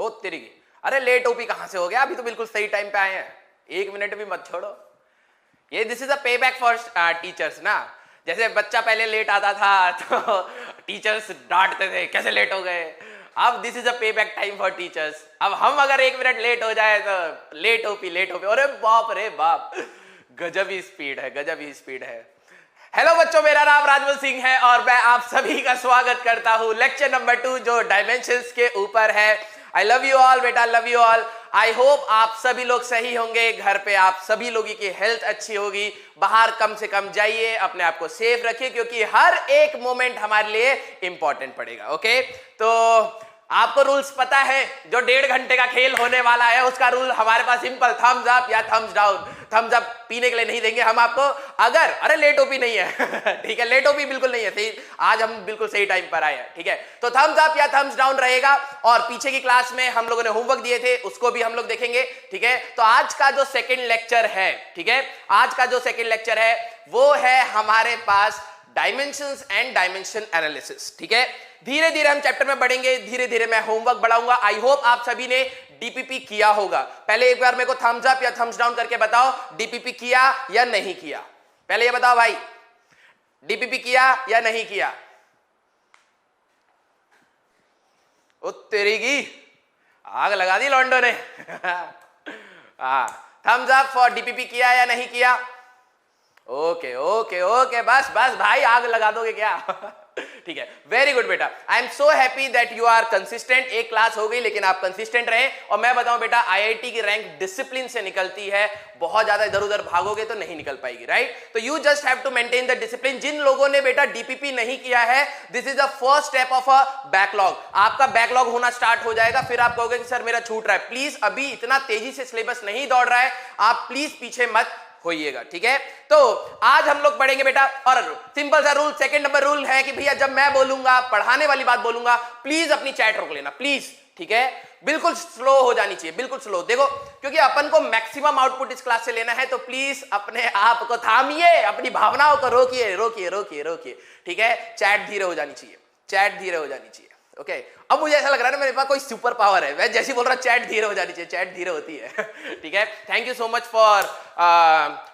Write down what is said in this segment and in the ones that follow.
ओ तेरी की, अरे लेट ओपी कहां से हो गया, अभी तो बिल्कुल सही टाइम पे आए हैं, 1 मिनट भी मत छोड़ो। ये दिस इज अ पे बैक फॉर टीचर्स ना। जैसे बच्चा पहले लेट आता था तो टीचर्स डांटते थे कैसे लेट हो गए, अब दिस इज अ पे बैक टाइम फॉर टीचर्स। अब हम अगर 1 मिनट लेट हो जाए तो लेट ओपी। अरे बाप रे बाप, गजब ही स्पीड है, गजब ही स्पीड है। हेलो बच्चों, मेरा नाम राजमल सिंह है और मैं आप सभी का स्वागत करता हूं लेक्चर नंबर 2 जो डायमेंशंस के ऊपर है। आई लव यू ऑल बेटा, love you all. I hope आप सभी लोग सही होंगे, घर पे आप सभी लोगों की हेल्थ अच्छी होगी, बाहर कम से कम जाइए, अपने आप को सेफ रखिए क्योंकि हर एक मोमेंट हमारे लिए इंपॉर्टेंट पड़ेगा। ओके, तो आपको रूल्स पता है, जो 1.5 घंटे का खेल होने वाला है उसका रूल हमारे पास सिंपल, थम्स अप या थम्स डाउन। थम्स अप पीने के लिए नहीं देंगे हम आपको, अगर अरे लेट ओपी नहीं है ठीक है, लेट ओपी बिल्कुल नहीं है, सही आज हम बिल्कुल सही टाइम पर आए हैं, ठीक है। तो थम्स अप या थम्स डाउन रहेगा। और पीछे की क्लास में हम लोगों ने होमवर्क दिए थे उसको भी हम लोग देखेंगे, ठीक है। तो आज का जो सेकेंड लेक्चर है, ठीक है, आज का जो सेकेंड लेक्चर है वो है हमारे पास डायमेंशंस एंड डायमेंशन एनालिसिस, ठीक है। धीरे धीरे हम चैप्टर में बढ़ेंगे, धीरे धीरे मैं होमवर्क बढ़ाऊंगा। आई होप आप सभी ने डीपीपी किया होगा। पहले एक बार मेरे को थम्स अप या थम्स डाउन करके बताओ, डीपीपी किया या नहीं किया, पहले ये बताओ भाई, डीपीपी किया या नहीं किया। ओ तेरी की, आग लगा दी लॉन्डो ने थम्स अप फॉर डीपीपी किया या नहीं किया। ओके ओके ओके, बस बस भाई, आग लगा दोगे क्या ठीक है, वेरी गुड बेटा। I am so happy that you are consistent. एक क्लास हो गई लेकिन आप कंसिस्टेंट रहे। और मैं बताऊं बेटा, आईआईटी की रैंक डिसिप्लिन से निकलती है, बहुत ज्यादा इधर उधर भागोगे तो नहीं निकल पाएगी, राइट। तो you just have to maintain the discipline. जिन लोगों ने बेटा डीपीपी नहीं किया है, this is the first step of a backlog. आपका बैकलॉग होना स्टार्ट हो जाएगा, फिर आप कहोगे कि सर मेरा छूट रहा है। प्लीज अभी इतना तेजी से सिलेबस नहीं दौड़ रहा है, आप प्लीज पीछे मत होइएगा, ठीक है। तो आज हम लोग पढ़ेंगे बेटा, और सिंपल सा रूल, सेकंड नंबर रूल है कि भैया जब मैं बोलूंगा, पढ़ाने वाली बात बोलूंगा, प्लीज अपनी चैट रोक लेना, प्लीज, ठीक है। बिल्कुल स्लो हो जानी चाहिए, बिल्कुल स्लो। देखो, क्योंकि अपन को मैक्सिमम आउटपुट इस क्लास से लेना है, तो प्लीज अपने आप को थामिए, अपनी भावनाओं को रोकिए रोकिए रोकिए रोकिए, ठीक है। चैट धीरे हो जानी चाहिए, चैट धीरे हो जानी चाहिए। ओके, अब मुझे ऐसा लग रहा है ना मेरे पास कोई सुपर पावर है, मैं जैसे बोल रहा चैट धीरे हो जानी चाहिए, चैट धीरे होती है ठीक है। Thank you so much for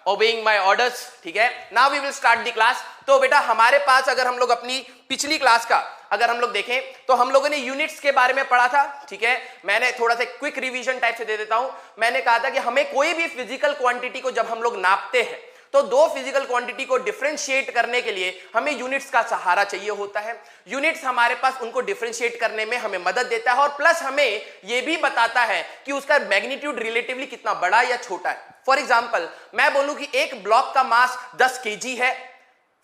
obeying my orders, ठीक है। Now we will start the class. तो बेटा हमारे पास अगर हम लोग अपनी पिछली क्लास का अगर हम लोग देखें तो हम लोगों ने यूनिट्स के बारे में पढ़ा था, ठीक है। मैंने थोड़ा सा क्विक रिवीजन टाइप से दे देता हूं। मैंने कहा था कि हमें कोई भी फिजिकल क्वांटिटी को जब हम लोग नापते हैं तो दो फिजिकल क्वांटिटी को डिफरेंशिएट करने के लिए हमें यूनिट्स का सहारा चाहिए होता है। यूनिट्स हमारे पास उनको डिफरेंशिएट करने में हमें मदद देता है और प्लस हमें यह भी बताता है कि उसका मैग्नीट्यूड रिलेटिवली कितना बड़ा या छोटा है। फॉर एग्जांपल, मैं बोलूं कि एक ब्लॉक का मास 10 केजी है,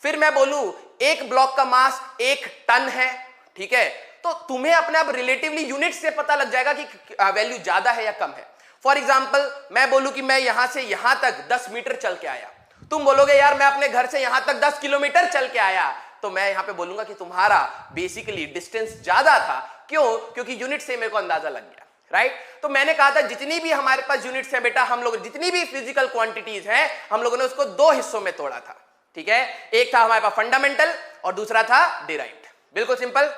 फिर मैं बोलूं एक ब्लॉक का मास 1 टन है, ठीक है। तो तुम्हें अपने आप रिलेटिवली यूनिट से पता लग जाएगा कि वैल्यू ज्यादा है या कम है। फॉर एग्जांपल, मैं बोलूं कि मैं यहां से यहां तक 10 मीटर चल के आया, तुम बोलोगे यार मैं अपने घर से यहां तक 10 किलोमीटर चल के आया, तो मैं यहां पे बोलूंगा कि तुम्हारा बेसिकली डिस्टेंस ज्यादा था। क्यों? क्योंकि यूनिट से मेरे को अंदाजा लग गया, राइट। तो मैंने कहा था जितनी भी हमारे पास यूनिट्स है बेटा, हम लोग जितनी भी फिजिकल क्वांटिटीज हैं हम लोगों ने उसको 2 हिस्सों में तोड़ा था, ठीक है। एक था हमारे पास फंडामेंटल और दूसरा था डिराइव्ड, बिल्कुल सिंपल,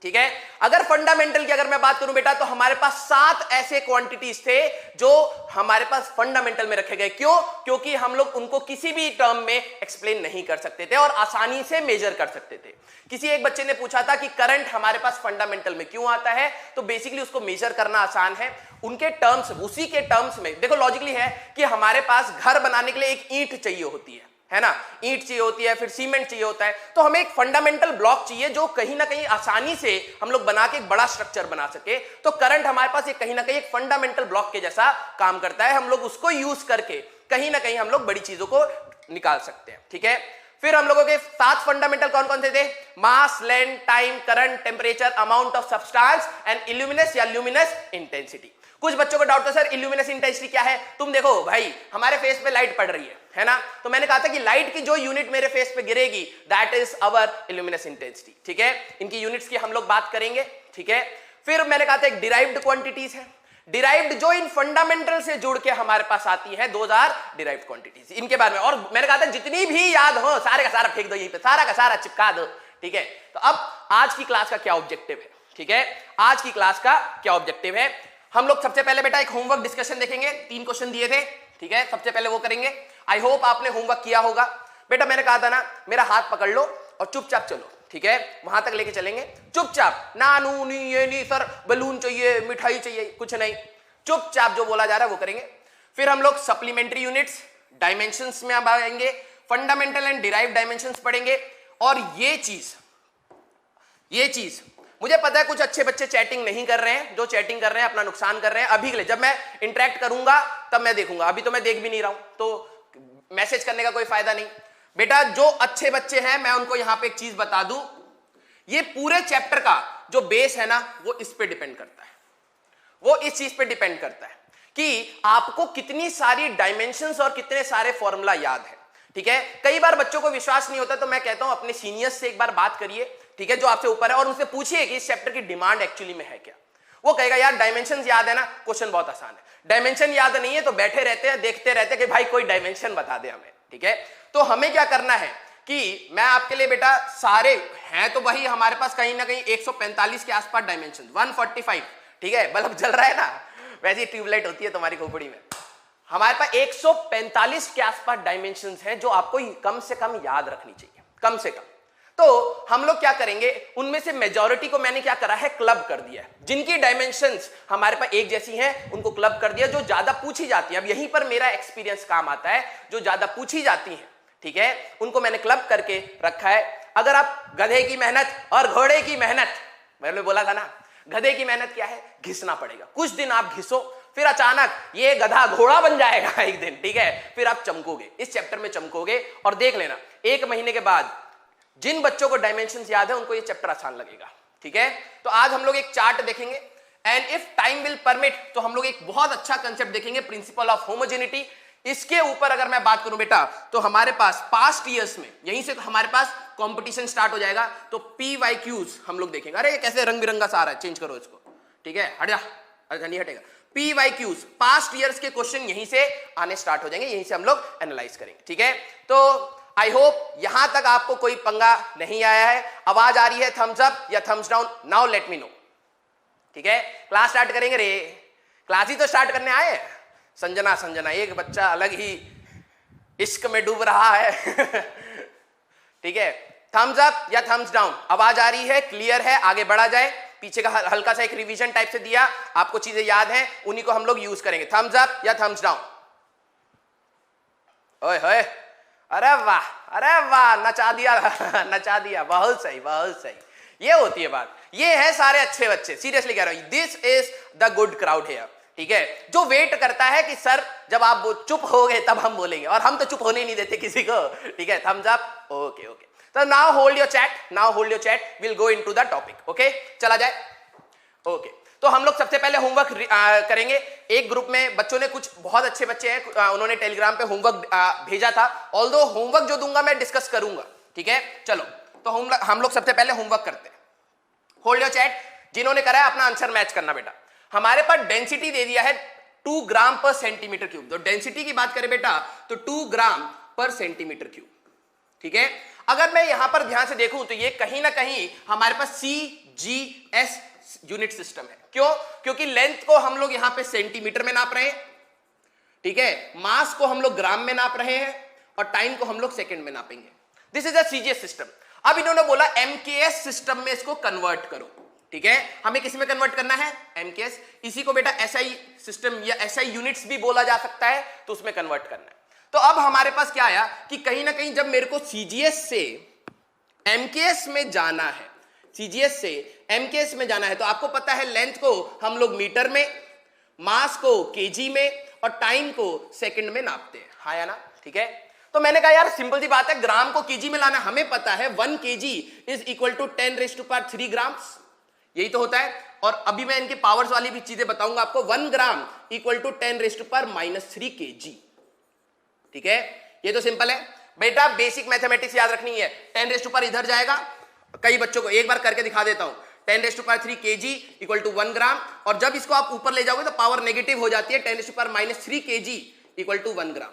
ठीक है। अगर फंडामेंटल की अगर मैं बात करूं बेटा, तो हमारे पास 7 ऐसे क्वांटिटीज थे जो हमारे पास फंडामेंटल में रखे गए। क्यों? क्योंकि हम लोग उनको किसी भी टर्म में एक्सप्लेन नहीं कर सकते थे और आसानी से मेजर कर सकते थे। किसी एक बच्चे ने पूछा था कि करंट हमारे पास फंडामेंटल में क्यों आता है, तो बेसिकली उसको मेजर करना आसान है। उनके टर्म्स, उसी के टर्म्स में देखो, लॉजिकली है कि हमारे पास घर बनाने के लिए एक ईंट चाहिए होती है ना, ईंट चाहिए होती है, फिर सीमेंट चाहिए होता है। तो हमें एक फंडामेंटल ब्लॉक चाहिए जो कहीं ना कहीं आसानी से हम लोग बना के एक बड़ा स्ट्रक्चर बना सके। तो करंट हमारे पास एक कहीं ना कहीं एक फंडामेंटल ब्लॉक के जैसा काम करता है। हम लोग उसको यूज करके कहीं ना कहीं हम लोग बड़ी चीजों को निकाल सकते हैं, ठीक है। फिर हम लोगों के 7 फंडामेंटल कौन कौन से थे? Mass, length, time, current, temperature, amount of substance and illuminous या ल्यूमिनस इंटेंसिटी। कुछ बच्चों को डाउट था सर इल्यूमिनस इंटेंसिटी क्या है। तुम देखो भाई, हमारे फेस पे लाइट पड़ रही है ना, तो मैंने कहा था कि लाइट की जो यूनिट मेरे फेस पे गिरेगी दैट इज आवर इल्यूमिनस इंटेंसिटी, ठीक है। इनकी यूनिट्स की हम लोग बात करेंगे, ठीक है। फिर मैंने कहा था एक डिराइव्ड क्वांटिटीज है, डिराइव्ड जो इन फंडामेंटल से जुड़ के हमारे पास आती है, दोज आर डिराइव्ड क्वांटिटीज। इनके बारे में और मैंने कहा था जितनी भी याद हो सारे का सारा फेंक दो यहीं पे, सारा का सारा चिपका दो, ठीक है। तो अब आज की क्लास का क्या ऑब्जेक्टिव है? ठीक है, आज की क्लास का क्या ऑब्जेक्टिव है? हम लोग सबसे पहले बेटा एक होमवर्क डिस्कशन देखेंगे, 3 क्वेश्चन दिए थे, ठीक है, सबसे पहले वो करेंगे। आई होप आपने होमवर्क किया होगा। बेटा मैंने कहा था ना, मेरा हाथ पकड़ लो और चुपचाप चलो, ठीक है, वहां तक लेके चलेंगे चुपचाप, ना नू नहीं ये नहीं सर बलून चाहिए मिठाई चाहिए, कुछ नहीं, चुपचाप जो बोला जा रहा है वो करेंगे। फिर हम लोग सप्लीमेंट्री यूनिट्स डायमेंशंस में अब आएंगे, फंडामेंटल एंड डिराइव्ड डायमेंशंस पढ़ेंगे। और ये चीज मुझे पता है कुछ अच्छे बच्चे चैटिंग नहीं कर रहे हैं, जो चैटिंग कर रहे हैं अपना नुकसान कर रहे हैं अभी के लिए। जब मैं इंटरेक्ट करूंगा तब मैं देखूंगा, अभी तो मैं देख भी नहीं रहा हूं, तो मैसेज करने का कोई फायदा नहीं। बेटा जो अच्छे बच्चे हैं मैं उनको यहां पे एक चीज बता दूं, ये पूरे चैप्टर का जो बेस है ना वो इस पे डिपेंड करता है, वो इस चीज पे डिपेंड करता है कि आपको कितनी सारी डायमेंशंस और कितने सारे फॉर्मूला याद है, ठीक है। कई बार बच्चों को विश्वास नहीं होता, तो मैं कहता हूं अपने सीनियर्स से एक बार बात करिए, ठीक है, जो आपसे ऊपर है, और उनसे पूछिए कि इस चैप्टर की डिमांड एक्चुअली में है क्या। वो कहेगा यार डायमेंशंस याद है ना, क्वेश्चन बहुत आसान है। डायमेंशन याद नहीं है तो बैठे रहते हैं, देखते रहते हैं कि भाई कोई डायमेंशन बता दे हमें, ठीक है। तो हमें क्या करना है कि मैं आपके लिए बेटा सारे हैं तो वही हमारे पास कहीं ना कहीं 145 के आसपास डायमेंशन, 145, ठीक है, बल्ब जल रहा है ना, वैसी ट्यूबलाइट होती है तुम्हारी खोपड़ी में। हमारे पास 145 के आसपास डायमेंशंस हैं जो आपको कम से कम याद रखनी चाहिए, कम से कम। तो हम लोग क्या करेंगे, उनमें से मेजॉरिटी को मैंने क्या करा है, क्लब कर दिया है। जिनकी डायमेंशंस हमारे पास एक जैसी हैं उनको क्लब कर दिया, जो ज्यादा पूछी जाती है, अब यहीं पर मेरा एक्सपीरियंस काम आता है, जो ज्यादा पूछी जाती हैं, ठीक है, उनको मैंने क्लब करके रखा है। अगर आप गधे की मेहनत और घोड़े की मेहनत, मैंने बोला था ना गधे की मेहनत क्या है, घिसना पड़ेगा, कुछ दिन आप घिसो, फिर अचानक ये गधा घोड़ा बन जाएगा एक दिन, ठीक है, फिर आप चमकोगे, इस चैप्टर में चमकोगे। और देख लेना 1 महीने के बाद जिन बच्चों को डायमेंशंस याद है उनको ये चैप्टर आसान लगेगा, ठीक है। तो आज हम लोग एक चार्ट देखेंगे, and if time will permit तो हम लोग एक बहुत अच्छा कंसेप्ट देखेंगे, प्रिंसिपल ऑफ होमोजेनिटी। इसके ऊपर अगर मैं बात करूं बेटा तो हमारे पास पास्ट ईयर्स में, यहीं से तो हमारे पास कंपटीशन स्टार्ट हो जाएगा, तो PYQs हम लोग देखेंगे। अरे कैसे रंग बिरंगा सा आ रहा है, चेंज करो इसको, ठीक है, हट जा, अच्छा नहीं हटेगा। PYQs पास्ट ईयर्स के क्वेश्चन यहीं से आने स्टार्ट हो जाएंगे, यहीं से हम लोग एनालाइज करेंगे, ठीक है। तो आई होप यहां तक आपको कोई पंगा नहीं आया है। आवाज आ रही है थम्स अप या thumbs down? Now let me know, ठीक है। क्लास स्टार्ट करेंगे रे, क्लास ही तो स्टार्ट करने आए हैं। संजना एक बच्चा अलग ही इश्क में डूब रहा है ठीक है, थम्स अप या थम्स डाउन? आवाज आ रही है, क्लियर है, आगे बढ़ा जाए। पीछे का हल्का सा एक रिवीजन टाइप से दिया, आपको चीजें याद हैं, उन्हीं को हम लोग यूज करेंगे। थम्स अप या थम्स डाउन? ओए होए, अरे वाह नचा दिया नचा दिया, बहुत सही बहुत सही। ये होती है बात, ये है सारे अच्छे बच्चे, सीरियसली कह रहा हूं, this is the good crowd here, ठीक है, जो वेट करता है कि सर जब आप वो चुप हो गए तब हम बोलेंगे, और हम तो चुप होने ही नहीं देते किसी को, ठीक है। Thumbs up, okay okay. तो now hold your chat, will go into the topic, okay, चला जाए, ओके। तो हम लोग सबसे पहले होमवर्क करेंगे। एक ग्रुप में बच्चों ने, कुछ बहुत अच्छे बच्चे हैं, उन्होंने टेलीग्राम पे होमवर्क भेजा था, ऑल्दो होमवर्क जो दूंगा मैं डिस्कस करूंगा, ठीक है। चलो तो हम लोग सबसे पहले होमवर्क करते हैं। होल्ड योर चैट, जिन्होंने करा है अपना आंसर मैच करना बेटा। हमारे पास डेंसिटी दे दिया है 2 ग्राम पर सेंटीमीटर क्यूब, तो डेंसिटी की बात करें बेटा तो 2 ग्राम पर सेंटीमीटर क्यूब, ठीक है। अगर मैं यहां पर ध्यान से देखूं तो ये कहीं ना कहीं हमारे पास CGS यूनिट सिस्टम है। क्यों? क्योंकि लेंथ को हम लोग यहां पे सेंटीमीटर में नाप रहे हैं, ठीक है, मास को हम लोग ग्राम में नाप रहे हैं, और टाइम को हम लोग सेकंड में नापेंगे। This is a CGS system. अब इन्होंने बोला MKS सिस्टम में इसको कन्वर्ट करो, ठीक है। हमें किस में कन्वर्ट करना है? MKS। इसी को बेटा SI सिस्टम या SI यूनिट्स भी बोला जा सकता है, तो उसमें कन्वर्ट करना है। तो अब हमारे पास क्या आया कि कहीं ना कहीं जब मेरे को CGS से MKS में जाना है, CGS से MKS में जाना है, तो आपको पता है लेंथ को हम लोग मीटर में, मास को kg में, और टाइम को सेकंड में नापते हैं, हाँ या ना, ठीक है। तो मैंने कहा यार सिंपल सी बात है, ग्राम को kg में लाना, हमें पता है 1 kg is equal to 10⁻³ grams, यही तो होता है। और अभी मैं इनके पावर्स वाली भी चीजें बताऊंगा आपको। 1 ग्राम इक्वल टू 10⁻³ kg, ठीक है, ये तो सिंपल है बेटा। बेसिक मैथमेटिक्स याद रखनी है, 10⁻³ इधर जाएगा, कई बच्चों को एक बार करके दिखा देता हूं, 10⁻³ kg इक्वल टू 1 ग्राम, और जब इसको आप ऊपर ले जाओगे तो पावर नेगेटिव हो जाती है, 10⁻³ kg इक्वल टू 1 ग्राम,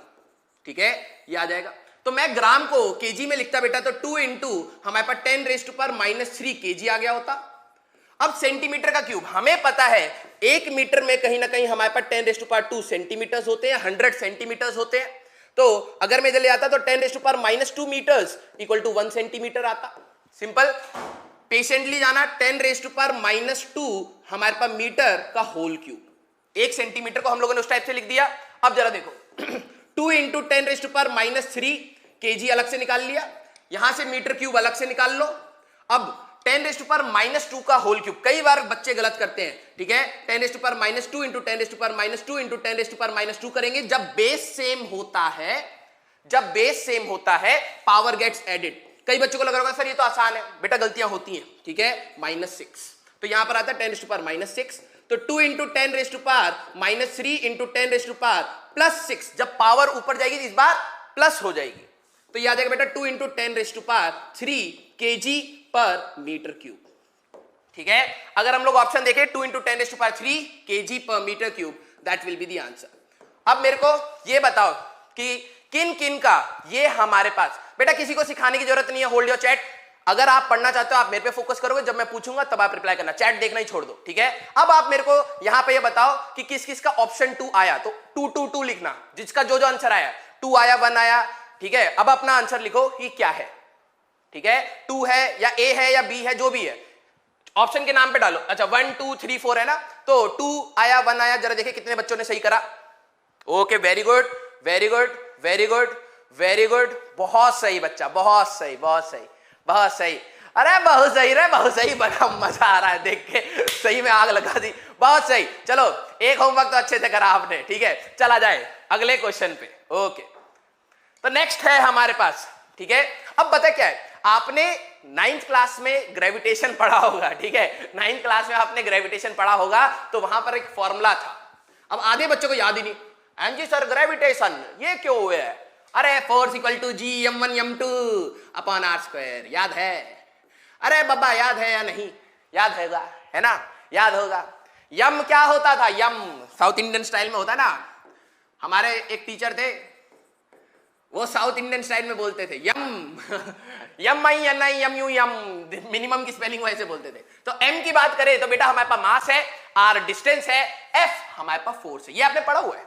ठीक है, ये आ जाएगा। तो मैं ग्राम को kg में लिखता बेटा, तो 2 इंटू हमारे पास 10⁻³ kg आ गया होता। अब सेंटीमीटर का क्यूब, हमें पता है 1 मीटर में कहीं ना कहीं हमारे पास 10⁻² सेंटीमीटर्स होते हैं, 100 सेंटीमीटर्स होते हैं। तो अगर मैं ले आता तो 10⁻² मीटर्स इक्वल टू 1 सेंटीमीटर आता। सिंपल, पेशेंटली जाना, 10⁻² हमारे पास मीटर का होल क्यूब। 1 सेंटीमीटर को हम लोगों ने उस टाइप से लिख दिया। अब जरा देखो 2 × 10⁻³ kg अलग से निकाल लिया, यहां से मीटर क्यूब अलग से निकाल लो। अब 10⁻² का होल क्यूब, कई बार बच्चे गलत करते हैं, ठीक है। 10⁻² × 10⁻² × 10⁻² करेंगे। जब बेस सेम होता है पावर गेट्स एडेड। कई बच्चों को लग रहा होगा सर ये तो आसान है, बेटा गलतियां होती हैं, ठीक है। -6, तो यहां पर आता है 10⁻⁻6, तो 2 × 10⁻³ × 10⁻+6, जब पावर ऊपर जाएगी इस बार प्लस हो जाएगी, तो यह आ जाएगा बेटा 2 × 10⁻³ kg/m³। ठीक है, अगर हम लोग ऑप्शन देखें 2 × 10⁻³ kg/m³, that will be the answer. अब मेरे को ये बताओ कि किन किन का ये हमारे पास, बेटा किसी को सिखाने की जरूरत नहीं है, होल्ड योर चैट। अगर आप पढ़ना चाहते हो आप मेरे पे फोकस करोगे, जब मैं पूछूंगा तब आप रिप्लाई करना, चैट देखना ही छोड़ दो, ठीक है। अब आप मेरे को यहां पे ये बताओ कि किस किस का ऑप्शन 2 आया, तो 2 2 2 लिखना, जिसका जो आंसर आया, 2 आया 1 आया, ठीक है। अब अपना आंसर लिखो कि क्या है, ठीक है, 2 है या A है या B है, जो भी है ऑप्शन के नाम पे डालो। अच्छा 1 2 3 4 है ना, तो 2 आया 1 आया, जरा देखिए कितने बच्चों ने सही करा। Okay, very good very good very good very good, बहुत सही बच्चा, बहुत सही बहुत सही बहुत सही, अरे बहुत सही रे, बहुत सही, बड़ा मजा आ रहा है देख के, सही में आग लगा दी, बहुत सही। चलो एक होमवर्क तो अच्छे से करा आपने, ठीक है। चला जाए अगले क्वेश्चन पे। ओके, तो नेक्स्ट है हमारे पास, ठीक है। अब बता क्या है, आपने 9th क्लास में ग्रेविटेशन पढ़ा होगा, ठीक है। 9th क्लास में आपने ग्रेविटेशन पढ़ा होगा, तो वहां पर एक फॉर्मूला था। अब आधे बच्चों को याद ही नहीं, एनजी सर ग्रेविटेशन ये क्यों हुआ है, अरे force equal to G m1 m2 upon r², याद है? अरे बाबा याद है या नहीं? याद होगा, है ना, याद होगा। यम क्या होता था, यम साउथ इंडियन स्टाइल में होता ना, हमारे एक टीचर थे वो साउथ इंडियन स्टाइल में बोलते थे M M I N I M U M, minimum की स्पेलिंग वैसे बोलते थे। तो एम की बात करें तो बेटा हमारे पास मास है, आर डिस्टेंस है, एफ हमारे पास फोर्स है, ये आपने पढ़ा हुआ है।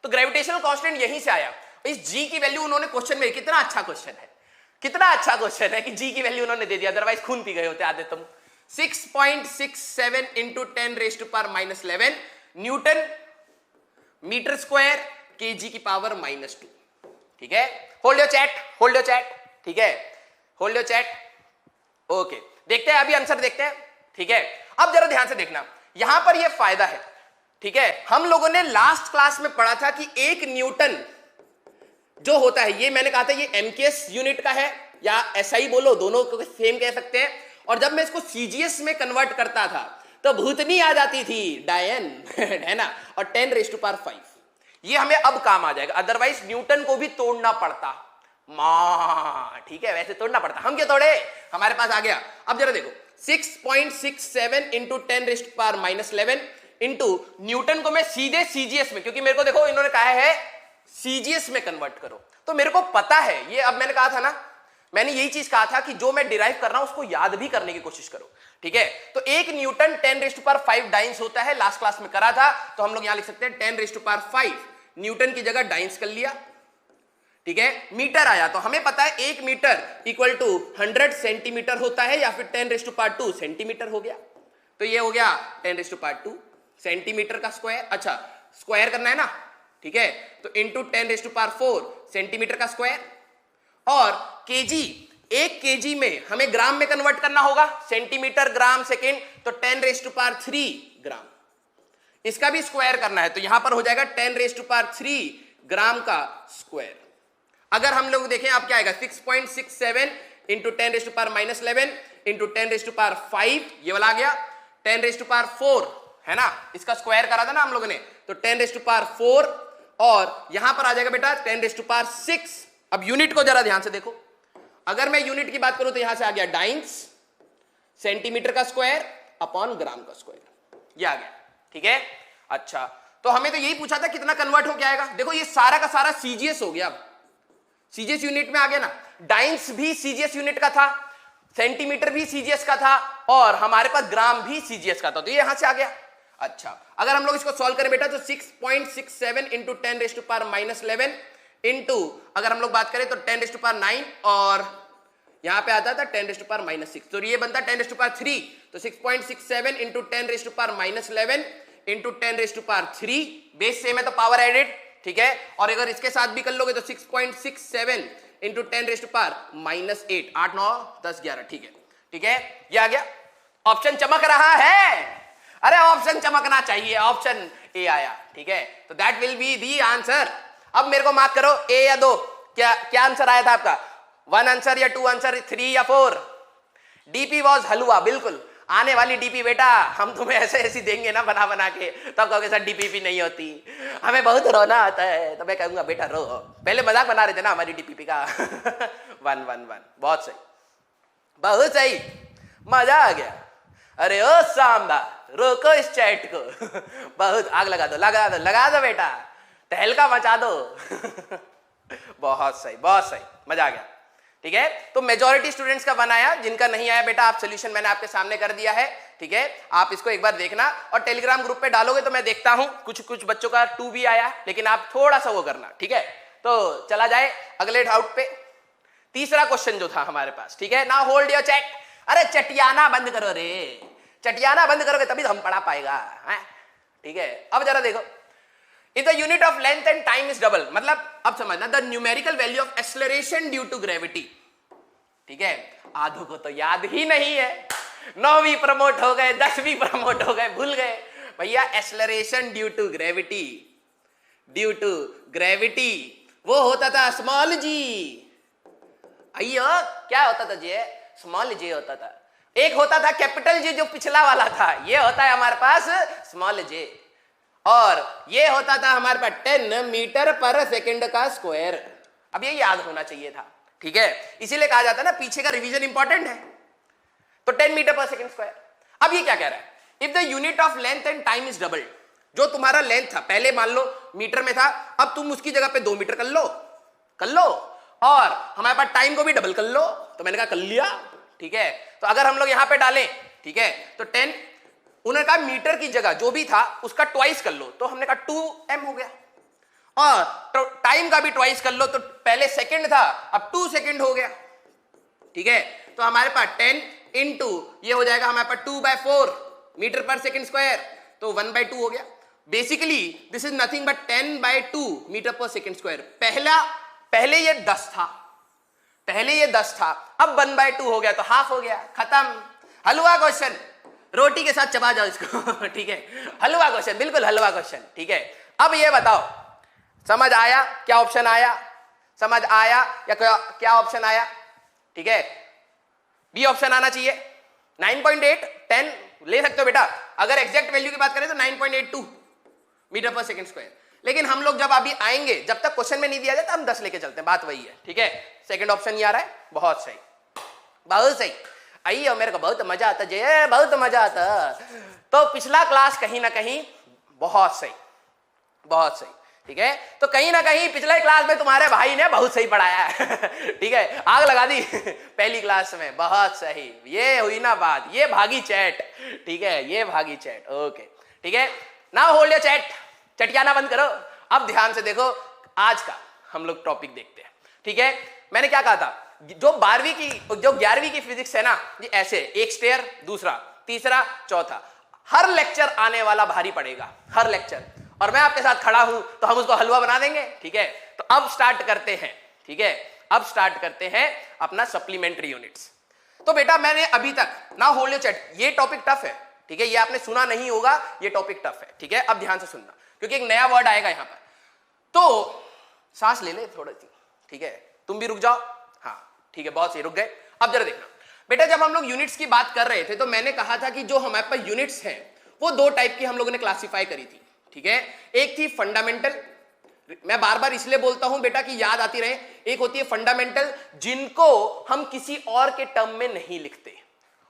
तो ग्रेविटेशनल कांस्टेंट यहीं से आया। इस जी की वैल्यू उन्होंने क्वेश्चन में, कितना अच्छा क्वेश्चन है, कितना अच्छा क्वेश्चन है कि जी की वैल्यू उन्होंने दे दिया, अदरवाइज खून पी गए होते आधे तुम। 6.67 × 10⁻⁻11 न्यूटन मीटर स्क्वायर kg की पावर -2, ठीक है। Hold your chat, hold your chat, ठीक है, होल्ड योर चैट। ओके, देखते हैं अभी आंसर देखते हैं, ठीक है। अब जरा ध्यान से देखना, यहां पर यह फायदा है, ठीक है। हम लोगों ने लास्ट क्लास में पढ़ा था कि 1 न्यूटन जो होता है, ये मैंने कहा था ये MKS यूनिट का है या SI बोलो, दोनों को सेम कह सकते हैं। और जब मैं इसको CGS में कन्वर्ट करता था तो भूतनी आ जाती थी, डायन है ना, और 10⁵ ये हमें अब काम आ जाएगा, अदरवाइज न्यूटन को भी तोड़ना पड़ता मां, ठीक है, वैसे तोड़ना पड़ता, हम क्या तोड़े, हमारे पास आ गया। अब जरा देखो 6.67 × 10⁻⁻11 इंटू न्यूटन को मैं सीधे CGS में, क्योंकि मेरे को देखो इन्होंने कहा है CGS में कन्वर्ट करो, तो मेरे को पता है ये। अब मैंने कहा था ना, मैंने यही चीज कहा था कि जो मैं डिराइव कर रहा हूं उसको याद भी करने की कोशिश करो, ठीक है। तो 1 न्यूटन 10⁵ डाइंस होता है, लास्ट क्लास में करा था, तो हम लोग यहां लिख सकते हैं 10⁵ न्यूटन की जगह डाइंस कर लिया, ठीक है। मीटर आया तो हमें पता है 1 मीटर इक्वल टू 100 सेंटीमीटर होता है, या फिर 10⁻² सेंटीमीटर हो गया, तो ये हो गया 10⁻² सेंटीमीटर का स्क्वायर। अच्छा स्क्वायर करना है ना, ठीक है, तो इंटू 10⁻⁴ सेंटीमीटर का स्क्वायर। और केजी, 1 केजी में हमें ग्राम में कन्वर्ट करना होगा, सेंटीमीटर ग्राम सेकेंड, तो 10⁻³ ग्राम, इसका भी स्क्वायर करना है, तो यहां पर हो जाएगा 10⁻³ ग्राम का स्क्वायर। अगर हम लोग देखें आप क्या आएगा, 6.67 × 10⁻⁻11 इंटू 10⁵, ये वाला आ गया 10⁻⁴, है ना, इसका स्क्वायर करा था ना हम लोगों ने, तो 10⁻⁴, और यहां पर आ जाएगा बेटा 10⁻⁶। अब यूनिट को जरा ध्यान से देखो, अगर मैं यूनिट की बात करूं तो यहां से आ गया डाइंस, सेंटीमीटर का स्क्वायर अपॉन ग्राम का स्क्वायर, ये आ गया, ठीक है। अच्छा, तो हमें तो यही पूछा था कितना कन्वर्ट हो क्या आएगा। देखो ये सारा का सारा CGS हो गया, अब CGS यूनिट में आ गया ना, डाइंस भी CGS यूनिट का था, सेंटीमीटर भी सीजीएस का था और हमारे पास ग्राम भी सीजीएस का था, तो ये यहां से आ गया। अच्छा, अगर हम लोग इसको सॉल्व करें बेटा तो 6.67 इंटू 10⁻⁻11 इंटू अगर हम लोग बात करें तो 10⁻9 और यहां पे आता था 10⁻6, तो ये बनता 10⁻3, तो 6.67 इंटू 10⁻11 इंटू 10⁻3, बेस सेम है तो पावर एडेड, ठीक है। और अगर इसके साथ भी कर लोगे तो 6.67 इंटू 10⁻8, 8 9 10 11, ठीक है, ठीक है, ये आ गया। ऑप्शन चमक रहा है, अरे ऑप्शन चमकना चाहिए, ऑप्शन ए आया, ठीक है, तो that will be the answer. अब मेरे को मार्क करो ए या 2, क्या क्या आंसर आया था आपका, 1 आंसर या 2 आंसर, 3 या 4? डीपी वॉज हलवा, बिल्कुल आने वाली डीपी बेटा, हम तुम्हें ऐसे ऐसी देंगे ना बना बना के, तब कहोगे सर डीपीपी नहीं होती, हमें बहुत रोना आता है, तो मैं कहूंगा बेटा रो, पहले मजाक बना रहे थे ना हमारी डीपीपी का। 1 1 1, बहुत सही, बहुत सही, मजा आ गया। अरे ओ सांबा, रोको इस चैट को। बहुत आग लगा दो, लगा दो, लगा दो बेटा, तहलका मचा दो। बहुत सही, बहुत सही, मजा आ गया, ठीक है। तो मेजॉरिटी स्टूडेंट्स का बनाया, जिनका नहीं आया बेटा आप सोल्यूशन मैंने आपके सामने कर दिया है, ठीक है। आप इसको एक बार देखना और टेलीग्राम ग्रुप पे डालोगे तो मैं देखता हूं, कुछ कुछ बच्चों का 2 भी आया, लेकिन आप थोड़ा सा वो करना, ठीक है। तो चला जाए अगले डाउट पे, तीसरा क्वेश्चन जो था हमारे पास, ठीक है ना। होल्ड योर चैट, अरे चटियाना बंद करो रे, चटियाना बंद करोगे तभी तो हम पढ़ा पाएगा, ठीक है। अब जरा देखो, if the unit of length and time is double, मतलब अब समझना, the numerical value of acceleration due to gravity, ठीक है। आधों को तो याद ही नहीं है, 9वीं प्रमोट हो गए, 10वीं प्रमोट हो गए, भूल गए भैया। Acceleration due to gravity, due to gravity वो होता था स्मॉल जी, अयो क्या होता था जी, स्मॉल जी होता था। एक होता था कैपिटल जी जो पिछला वाला था, ये होता है हमारे पास स्मॉल जे, और ये होता था हमारे पास 10 मीटर पर सेकंड का स्क्वायर। अब ये याद होना चाहिए था, ठीक है, इसीलिए कहा जाता है ना पीछे का रिवीजन इंपॉर्टेंट है। तो 10 मीटर पर सेकंड स्क्वायर। अब ये क्या कह रहा है, if the unit of length and time is double, जो तुम्हारा लेंथ था पहले मान लो मीटर में था, अब तुम उसकी जगह पे 2 मीटर कर लो, कर लो, और हमारे पास टाइम को भी डबल कर लो, तो मैंने कहा कर लिया, ठीक है। तो अगर हम लोग यहां पे डालें, ठीक है, तो 10, उन्होंने कहा मीटर की जगह जो भी था उसका ट्वाइस कर लो, तो हमने कहा 2m हो गया, और टाइम का भी ट्वाइस कर लो, तो पहले सेकंड था अब 2 सेकंड हो गया, ठीक है। तो हमारे पास 10 इंटू ये हो जाएगा हमारे पास 2/4 मीटर पर सेकंड स्क्वायर, तो 1/2 हो गया। Basically this is nothing but 10/2 metre per second square. पहले ये 10 था, पहले ये 10 था, अब 1/2 हो गया, तो हाफ हो गया, खत्म। हलवा क्वेश्चन, रोटी के साथ चबा जाओ इसको। ठीक है, हलवा क्वेश्चन, बिल्कुल हलवा क्वेश्चन, ठीक है। अब ये बताओ, समझ आया क्या ऑप्शन आया, समझ आया या क्या ऑप्शन आया, ठीक है। बी ऑप्शन आना चाहिए, 9.8 10 ले सकते हो बेटा। अगर एग्जैक्ट वैल्यू की बात करें तो 9.82 मीटर पर सेकंड स्क्वायर, लेकिन हम लोग जब अभी आएंगे, जब तक क्वेश्चन में नहीं दिया जाता हम 10 लेके चलते हैं, बात वही है, ठीक है। सेकंड ऑप्शन ये आ रहा है, बहुत सही, बहुत सही। आइए, मेरे को बहुत मजा आता जय, बहुत मजा आता। तो पिछला क्लास कहीं ना कहीं बहुत सही, बहुत सही, ठीक है। तो कहीं ना कहीं पिछले क्लास में तुम्हारे भाई ने बहुत सही पढ़ाया है। ठीक है, आग लगा दी पहली क्लास में, बहुत सही। ये हुई ना बात, ये भागी चैट, ठीक है, ये भागी चैट, ओके, ठीक है। नाउ होल्ड योर चैट, चटियाना बंद करो। अब ध्यान से देखो, आज का हम लोग टॉपिक देखते हैं, ठीक है। मैंने क्या कहा था, जो 12वीं की, जो 11वीं की फिजिक्स है ना, ये ऐसे एक स्टेयर, दूसरा, तीसरा, चौथा, हर लेक्चर आने वाला भारी पड़ेगा, हर लेक्चर, और मैं आपके साथ खड़ा हूं तो हम उसको हलवा बना देंगे, ठीक है। तो अब स्टार्ट करते हैं, ठीक है, अब स्टार्ट करते हैं अपना सप्लीमेंट्री यूनिट्स। तो बेटा मैंने अभी तक, ना होल्ड योर चैट, ये टॉपिक टफ है, ठीक है, ये आपने सुना नहीं होगा, ये टॉपिक टफ है, ठीक है। अब ध्यान से सुनना, क्योंकि एक नया वर्ड आएगा यहां पर, तो सांस ले ले थोड़ी सी, ठीक है, तुम भी रुक जाओ, हाँ ठीक है, बहुत सही, रुक गए। अब जरा देखना बेटा, जब हम लोग यूनिट्स की बात कर रहे थे तो मैंने कहा था कि जो हमारे पास यूनिट्स हैं वो 2 टाइप की हम लोगों ने क्लासिफाई करी थी, ठीक है। एक थी फंडामेंटल, मैं बार बार इसलिए बोलता हूं बेटा कि याद आती रहे, एक होती है फंडामेंटल, जिनको हम किसी और के टर्म में नहीं लिखते,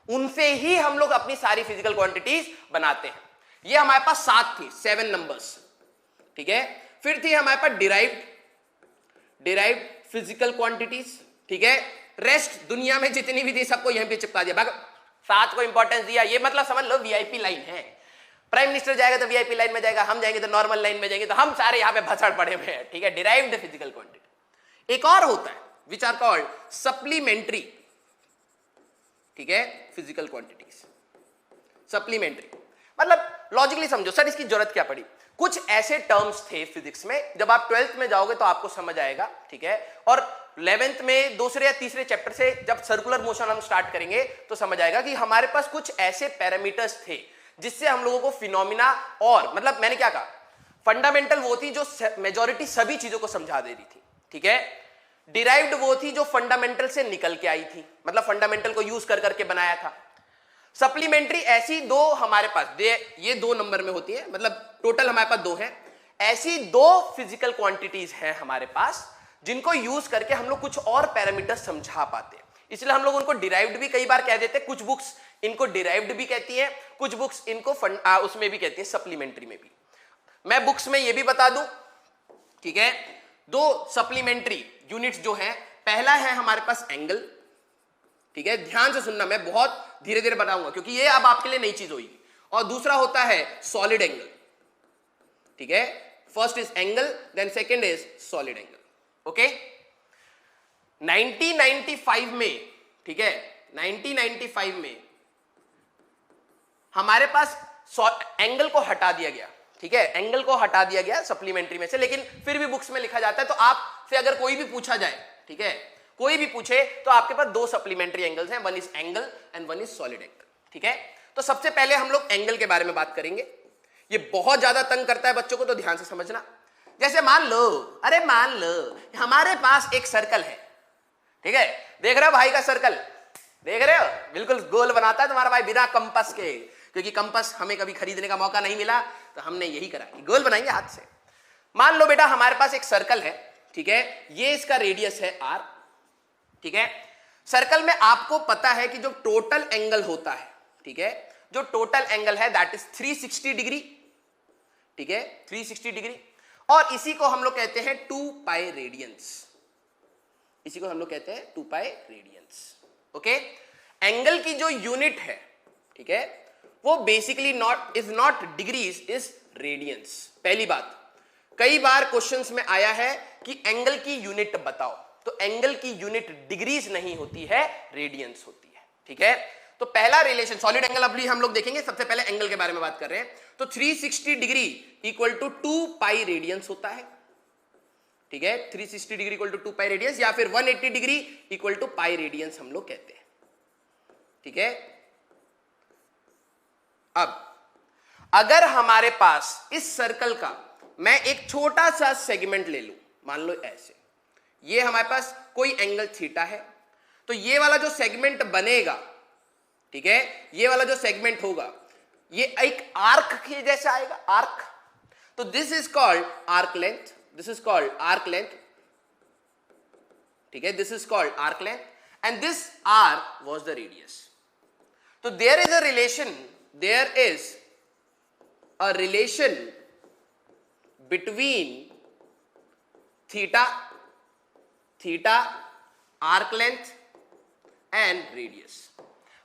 उनसे ही हम लोग अपनी सारी फिजिकल क्वांटिटीज बनाते हैं। ये हमारे पास 7 थी, 7 नंबर्स, ठीक है। फिर थी हमारे पास डिराइव्ड फिजिकल क्वांटिटीज, ठीक है। रेस्ट दुनिया में जितनी भी थी सबको यहीं पे चिपका दिया, 7 को इंपॉर्टेंस दिया। ये मतलब समझ लो वीआईपी लाइन है। प्राइम मिनिस्टर जाएगा तो वीआईपी लाइन में जाएगा, हम जाएंगे तो नॉर्मल लाइन में जाएंगे, तो हम सारे यहां पे भसड़ पड़े हुए हैं, ठीक है। Derived physical quantity. एक और होता है विच आर कॉल्ड सप्लीमेंट्री, ठीक है, फिजिकल क्वांटिटीज। सप्लीमेंट्री मतलब लॉजिकली समझो सर इसकी जरूरत क्या पड़ी। कुछ ऐसे टर्म्स थे फिजिक्स में, जब आप 12th में जाओगे तो आपको समझ आएगा, ठीक है। और 11th में दूसरे या तीसरे चैप्टर से जब सर्कुलर मोशन हम स्टार्ट करेंगे तो समझ आएगा कि हमारे पास कुछ ऐसे पैरामीटर्स थे जिससे हम लोगों को फिनोमिना, और मतलब मैंने क्या कहा, फंडामेंटल वो थी जो मेजॉरिटी सभी चीजों को समझा दे रही थी, ठीक है। डिराइव्ड वो थी जो फंडामेंटल से निकल के आई थी, मतलब फंडामेंटल को यूज कर करके बनाया था। सप्लीमेंट्री ऐसी दो हमारे पास ये 2 नंबर में होती है, मतलब टोटल हमारे पास 2 हैं। ऐसी 2 फिजिकल क्वांटिटीज हैं हमारे पास जिनको यूज करके हम लोग कुछ और पैरामीटर समझा पाते हैं, इसलिए हम लोग उनको डिराइव्ड भी कई बार कह देते हैं। कुछ बुक्स इनको डिराइव्ड भी कहती हैं, कुछ बुक्स इनको उसमें भी कहती है, सप्लीमेंट्री में भी। मैं बुक्स में ये भी बता दूं, ठीक है। 2 सप्लीमेंट्री यूनिट्स जो है, पहला है हमारे पास एंगल, ठीक है, ध्यान से सुनना, मैं बहुत धीरे धीरे बताऊंगा क्योंकि ये अब आपके लिए नई चीज होगी। और दूसरा होता है सॉलिड एंगल, ठीक है। First is angle, then second is solid angle, okay. 1995 में, ठीक है, 1995 में हमारे पास एंगल को हटा दिया गया, ठीक है, एंगल को हटा दिया गया सप्लीमेंट्री में से, लेकिन फिर भी बुक्स में लिखा जाता है। तो आपसे अगर कोई भी पूछा जाए, ठीक है, कोई भी पूछे तो आपके पास 2 सप्लीमेंट्री एंगल्स हैं, one is angle and one is solid angle, ठीक है। तो सबसे पहले हम लोग एंगल के बारे में बात करेंगे। ये बहुत ज्यादा तंग करता है बच्चों को, तो ध्यान से समझना। जैसे मान लो, अरे मान लो हमारे पास एक सर्कल है, ठीक है, देख रहे हो भाई का सर्कल, देख रहे हो, बिल्कुल गोल बनाता है तुम्हारा भाई बिना कंपास के, क्योंकि कंपास हमें कभी खरीदने का मौका नहीं मिला तो हमने यही करा कि गोल बनाएंगे हाथ से। मान लो बेटा हमारे पास एक सर्कल है, ठीक है, ये इसका रेडियस है r, ठीक है। सर्कल में आपको पता है कि जो टोटल एंगल होता है, ठीक है, जो टोटल एंगल है दैट इज 360 डिग्री, ठीक है, 360 डिग्री। और इसी को हम लोग कहते हैं 2 पाई रेडियंस, इसी को हम लोग कहते हैं 2 पाई रेडियंस, ओके। एंगल की जो यूनिट है, ठीक है, वो basically is not degrees, is radians. पहली बात, कई बार क्वेश्चंस में आया है कि एंगल की यूनिट बताओ, तो एंगल की यूनिट डिग्रीज नहीं होती है, रेडियंस होती है, ठीक है। तो पहला रिलेशन सॉलिड एंगल अभी हम लोग देखेंगे, सबसे पहले एंगल के बारे में बात कर रहे हैं। तो 360 degree equal to 2 pi radians होता है, ठीक है, 360 degree equal to 2 pi radians, या फिर 180 degree equal to pi radians हम लोग कहते हैं, ठीक है। अब अगर हमारे पास इस सर्कल का मैं एक छोटा सा सेगमेंट ले लूं, मान लो ऐसे, ये हमारे पास कोई एंगल थीटा है, तो ये वाला जो सेगमेंट बनेगा, ठीक है, ये वाला जो सेगमेंट होगा ये एक आर्क के जैसा आएगा, आर्क। तो this is called arc length, this is called arc length, ठीक है, this is called arc length and this r was the radius. तो there is a relation, there is a relation between theta, theta, arc length and radius.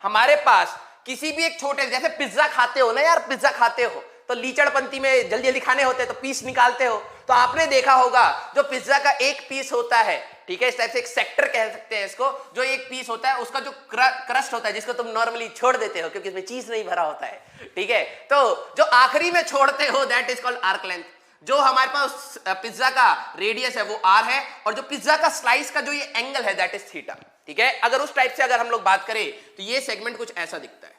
हमारे पास किसी भी एक छोटे, जैसे पिज्जा खाते हो ना यार, पिज्जा खाते हो तो लीचड़ पंक्ति में जल्दी जल्दी खाने होते हैं तो पीस निकालते हो, तो आपने देखा होगा जो पिज्जा का एक पीस होता है, ठीक है, इस टाइप से एक सेक्टर कह सकते हैं इसको, जो एक पीस होता है उसका जो क्रस्ट होता है जिसको तुम नॉर्मली छोड़ देते हो क्योंकि इसमें चीज नहीं भरा होता है, ठीक है, तो जो आखिरी में छोड़ते हो that is called arc length. जो हमारे पास पिज्जा का रेडियस है वो r है, और जो पिज्जा का स्लाइस का जो ये एंगल है दैट इज थीटा, ठीक है। अगर उस टाइप से अगर हम लोग बात करें तो ये सेगमेंट कुछ ऐसा दिखता है,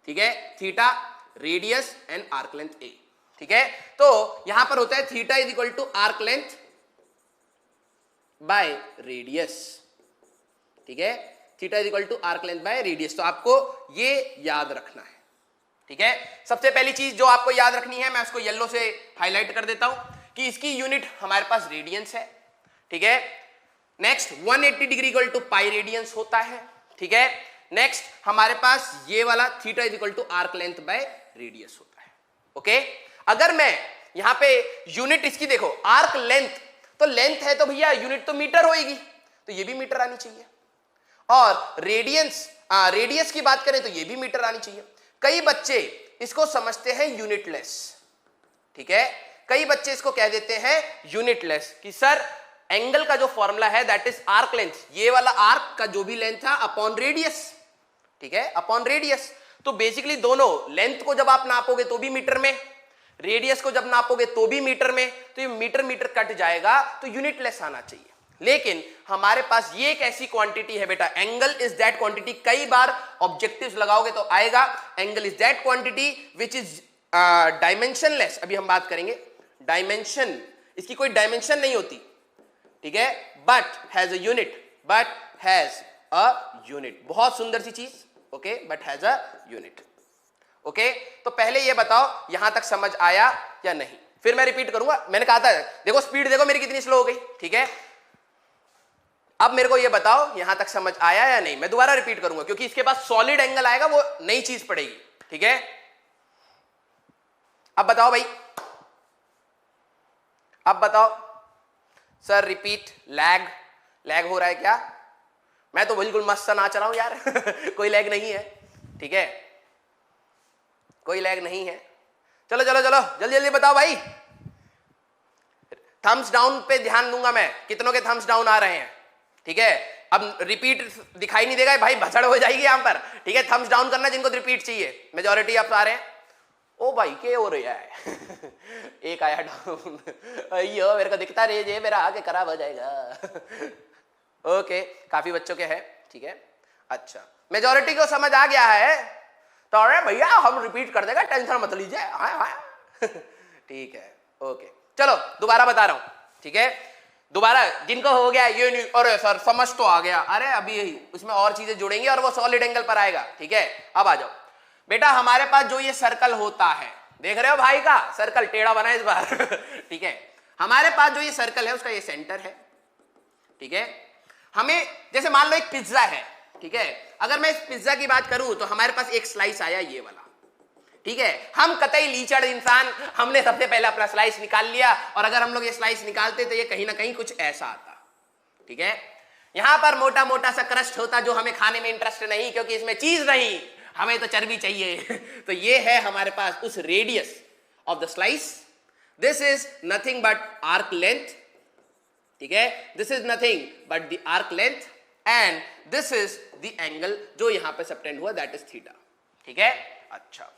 ठीक है, theta, radius and arc length a, ठीक है। तो यहां पर होता है theta is equal to arc length by radius, ठीक है, theta is equal to arc length by radius. तो आपको ये याद रखना है, ठीक है। सबसे पहली चीज जो आपको याद रखनी है, मैं उसको येलो से हाईलाइट कर देता हूं कि इसकी यूनिट हमारे पास रेडियंस है, ठीक है। Next 180 degree equal to pi radians होता है, ठीक है। नेक्स्ट हमारे पास ये वाला theta is equal to arc length by radius होता है, ओके। अगर मैं यहां पे यूनिट इसकी देखो, आर्क लेंथ, तो लेंथ है तो भैया यूनिट तो मीटर होएगी, तो ये भी मीटर आनी चाहिए। और रेडियस की बात करें तो ये भी मीटर आनी चाहिए। कई बच्चे इसको समझते हैं यूनिटलेस, ठीक है, कई बच्चे इसको कह देते हैं यूनिटलेस कि सर एंगल का जो फॉर्मूला है दैट इज आर्क लेंथ, ये वाला आर्क का जो भी लेंथ था अपॉन रेडियस, ठीक है, अपॉन रेडियस। तो बेसिकली दोनों लेंथ को जब आप नापोगे तो भी मीटर में, रेडियस को जब नापोगे तो भी मीटर में, तो ये मीटर मीटर कट जाएगा, तो यूनिटलेस आना चाहिए। लेकिन हमारे पास ये एक ऐसी क्वांटिटी है बेटा, एंगल इज दैट क्वांटिटी, कई बार ऑब्जेक्टिव्स लगाओगे तो आएगा angle is that quantity which is dimensionless. अभी हम बात करेंगे डायमेंशन, इसकी कोई डायमेंशन नहीं होती, ठीक है, but has a unit, but has a unit, बहुत सुंदर सी चीज, okay, but has a unit, okay. तो पहले ये बताओ यहां तक समझ आया या नहीं, फिर मैं रिपीट करूंगा। मैंने कहा था देखो स्पीड देखो मेरी कितनी स्लो हो गई, ठीक है। अब मेरे को ये बताओ यहां तक समझ आया या नहीं, मैं दोबारा रिपीट करूंगा क्योंकि इसके पास सॉलिड एंगल आएगा, वो नई चीज पड़ेगी, ठीक है। अब बताओ भाई, अब बताओ सर रिपीट, लैग हो रहा है क्या? मैं तो बिल्कुल मस्त सा नाच रहा हूं यार कोई लैग नहीं है, ठीक है, कोई लैग नहीं है। चलो चलो चलो जल्दी जल्दी बताओ भाई, थम्स डाउन पे ध्यान दूंगा मैं, कितनों के थम्स डाउन आ रहे हैं, ठीक है। अब रिपीट दिखाई नहीं देगा भाई, भसड़ हो जाएगी यहां पर, ठीक है। थम्स डाउन करना जिनको रिपीट चाहिए, मेजॉरिटी आप आ रहे हैं। ओ भाई क्या हो रहा है एक आया डाउन अयो मेरे को दिखता रहे जे मेरा आगे खराब हो जाएगा ओके, काफी बच्चों के है, ठीक है। अच्छा मेजॉरिटी को समझ आ गया है तो अरे भैया हम रिपीट कर देगा, टेंशन मत लीजिए ठीक है, ओके। चलो दोबारा बता रहा हूं, ठीक है, दोबारा जिनको हो गया ये नहीं, अरे सर समझ तो आ गया, अरे अभी यही उसमें और चीजें जुड़ेंगी और वो सॉलिड एंगल पर आएगा, ठीक है। अब आ जाओ बेटा, हमारे पास जो ये सर्कल होता है, देख रहे हो भाई का सर्कल टेढ़ा बना है इस बार ठीक है। हमारे पास जो ये सर्कल है उसका ये सेंटर है, ठीक है। हमें जैसे मान लो एक पिज्जा है, ठीक है, अगर मैं इस पिज्जा की बात करूं तो हमारे पास एक स्लाइस आया ये वाला, ठीक है। हम कतई लीचड़ इंसान, हमने सबसे पहले अपना स्लाइस निकाल लिया, और अगर हम लोग ये स्लाइस निकालते तो ये कहीं ना कहीं कुछ ऐसा आता, ठीक है। यहां पर मोटा मोटा सा क्रस्ट होता जो हमें खाने में इंटरेस्ट नहीं, क्योंकि इसमें चीज नहीं, हमें तो चर्बी चाहिए तो ये है हमारे पास उस radius of the slice, this is nothing but arc length, ठीक है, this is nothing but the arc length and this is the angle जो यहां पे सबटेंड हुआ दैट इज थीटा, ठीक है। अच्छा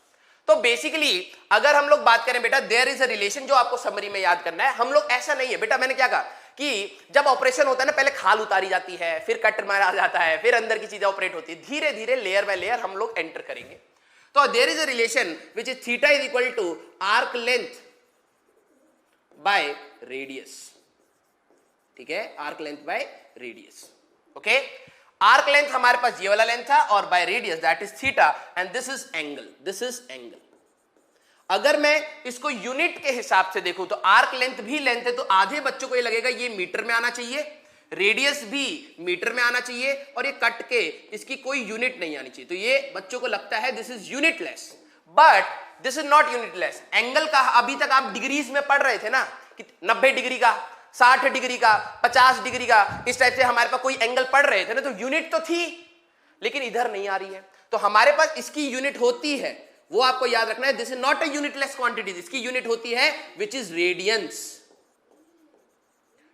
तो बेसिकली अगर हम लोग बात करें बेटा, देयर इज अ रिलेशन, जो आपको समरी में याद करना है। हम लोग ऐसा नहीं है बेटा, मैंने क्या कहा कि जब ऑपरेशन होता है ना, पहले खाल उतारी जाती है, फिर कट मारा जाता है, फिर अंदर की चीजें ऑपरेट होती है, धीरे धीरे लेयर बाय लेयर हम लोग एंटर करेंगे। तो there is a relation which is theta is equal to arc length by radius, ठीक है, arc length by radius, okay. Arc length हमारे पास ये वाला लेंथ था और by radius that is theta and this is angle, this is angle. अगर मैं इसको यूनिट के हिसाब से देखूं तो आर्क लेंथ भी लेंथ है, तो आधे बच्चों को ये लगेगा ये मीटर में आना चाहिए, रेडियस भी मीटर में आना चाहिए, और ये कट के इसकी कोई यूनिट नहीं आनी चाहिए, तो ये बच्चों को लगता है this is unitless, but this is not unitless. Angle का अभी तक आप डिग्रीज में पढ़ रहे थे ना कि 90 डिग्री का, 60 डिग्री का, 50 डिग्री का, इस टाइप से हमारे पास कोई एंगल पढ़ रहे थे ना, तो यूनिट तो थी लेकिन इधर नहीं आ रही है, तो हमारे पास इसकी यूनिट होती है, वो आपको याद रखना है, this is not a unitless quantity, इसकी यूनिट होती है विच इज रेडियंस।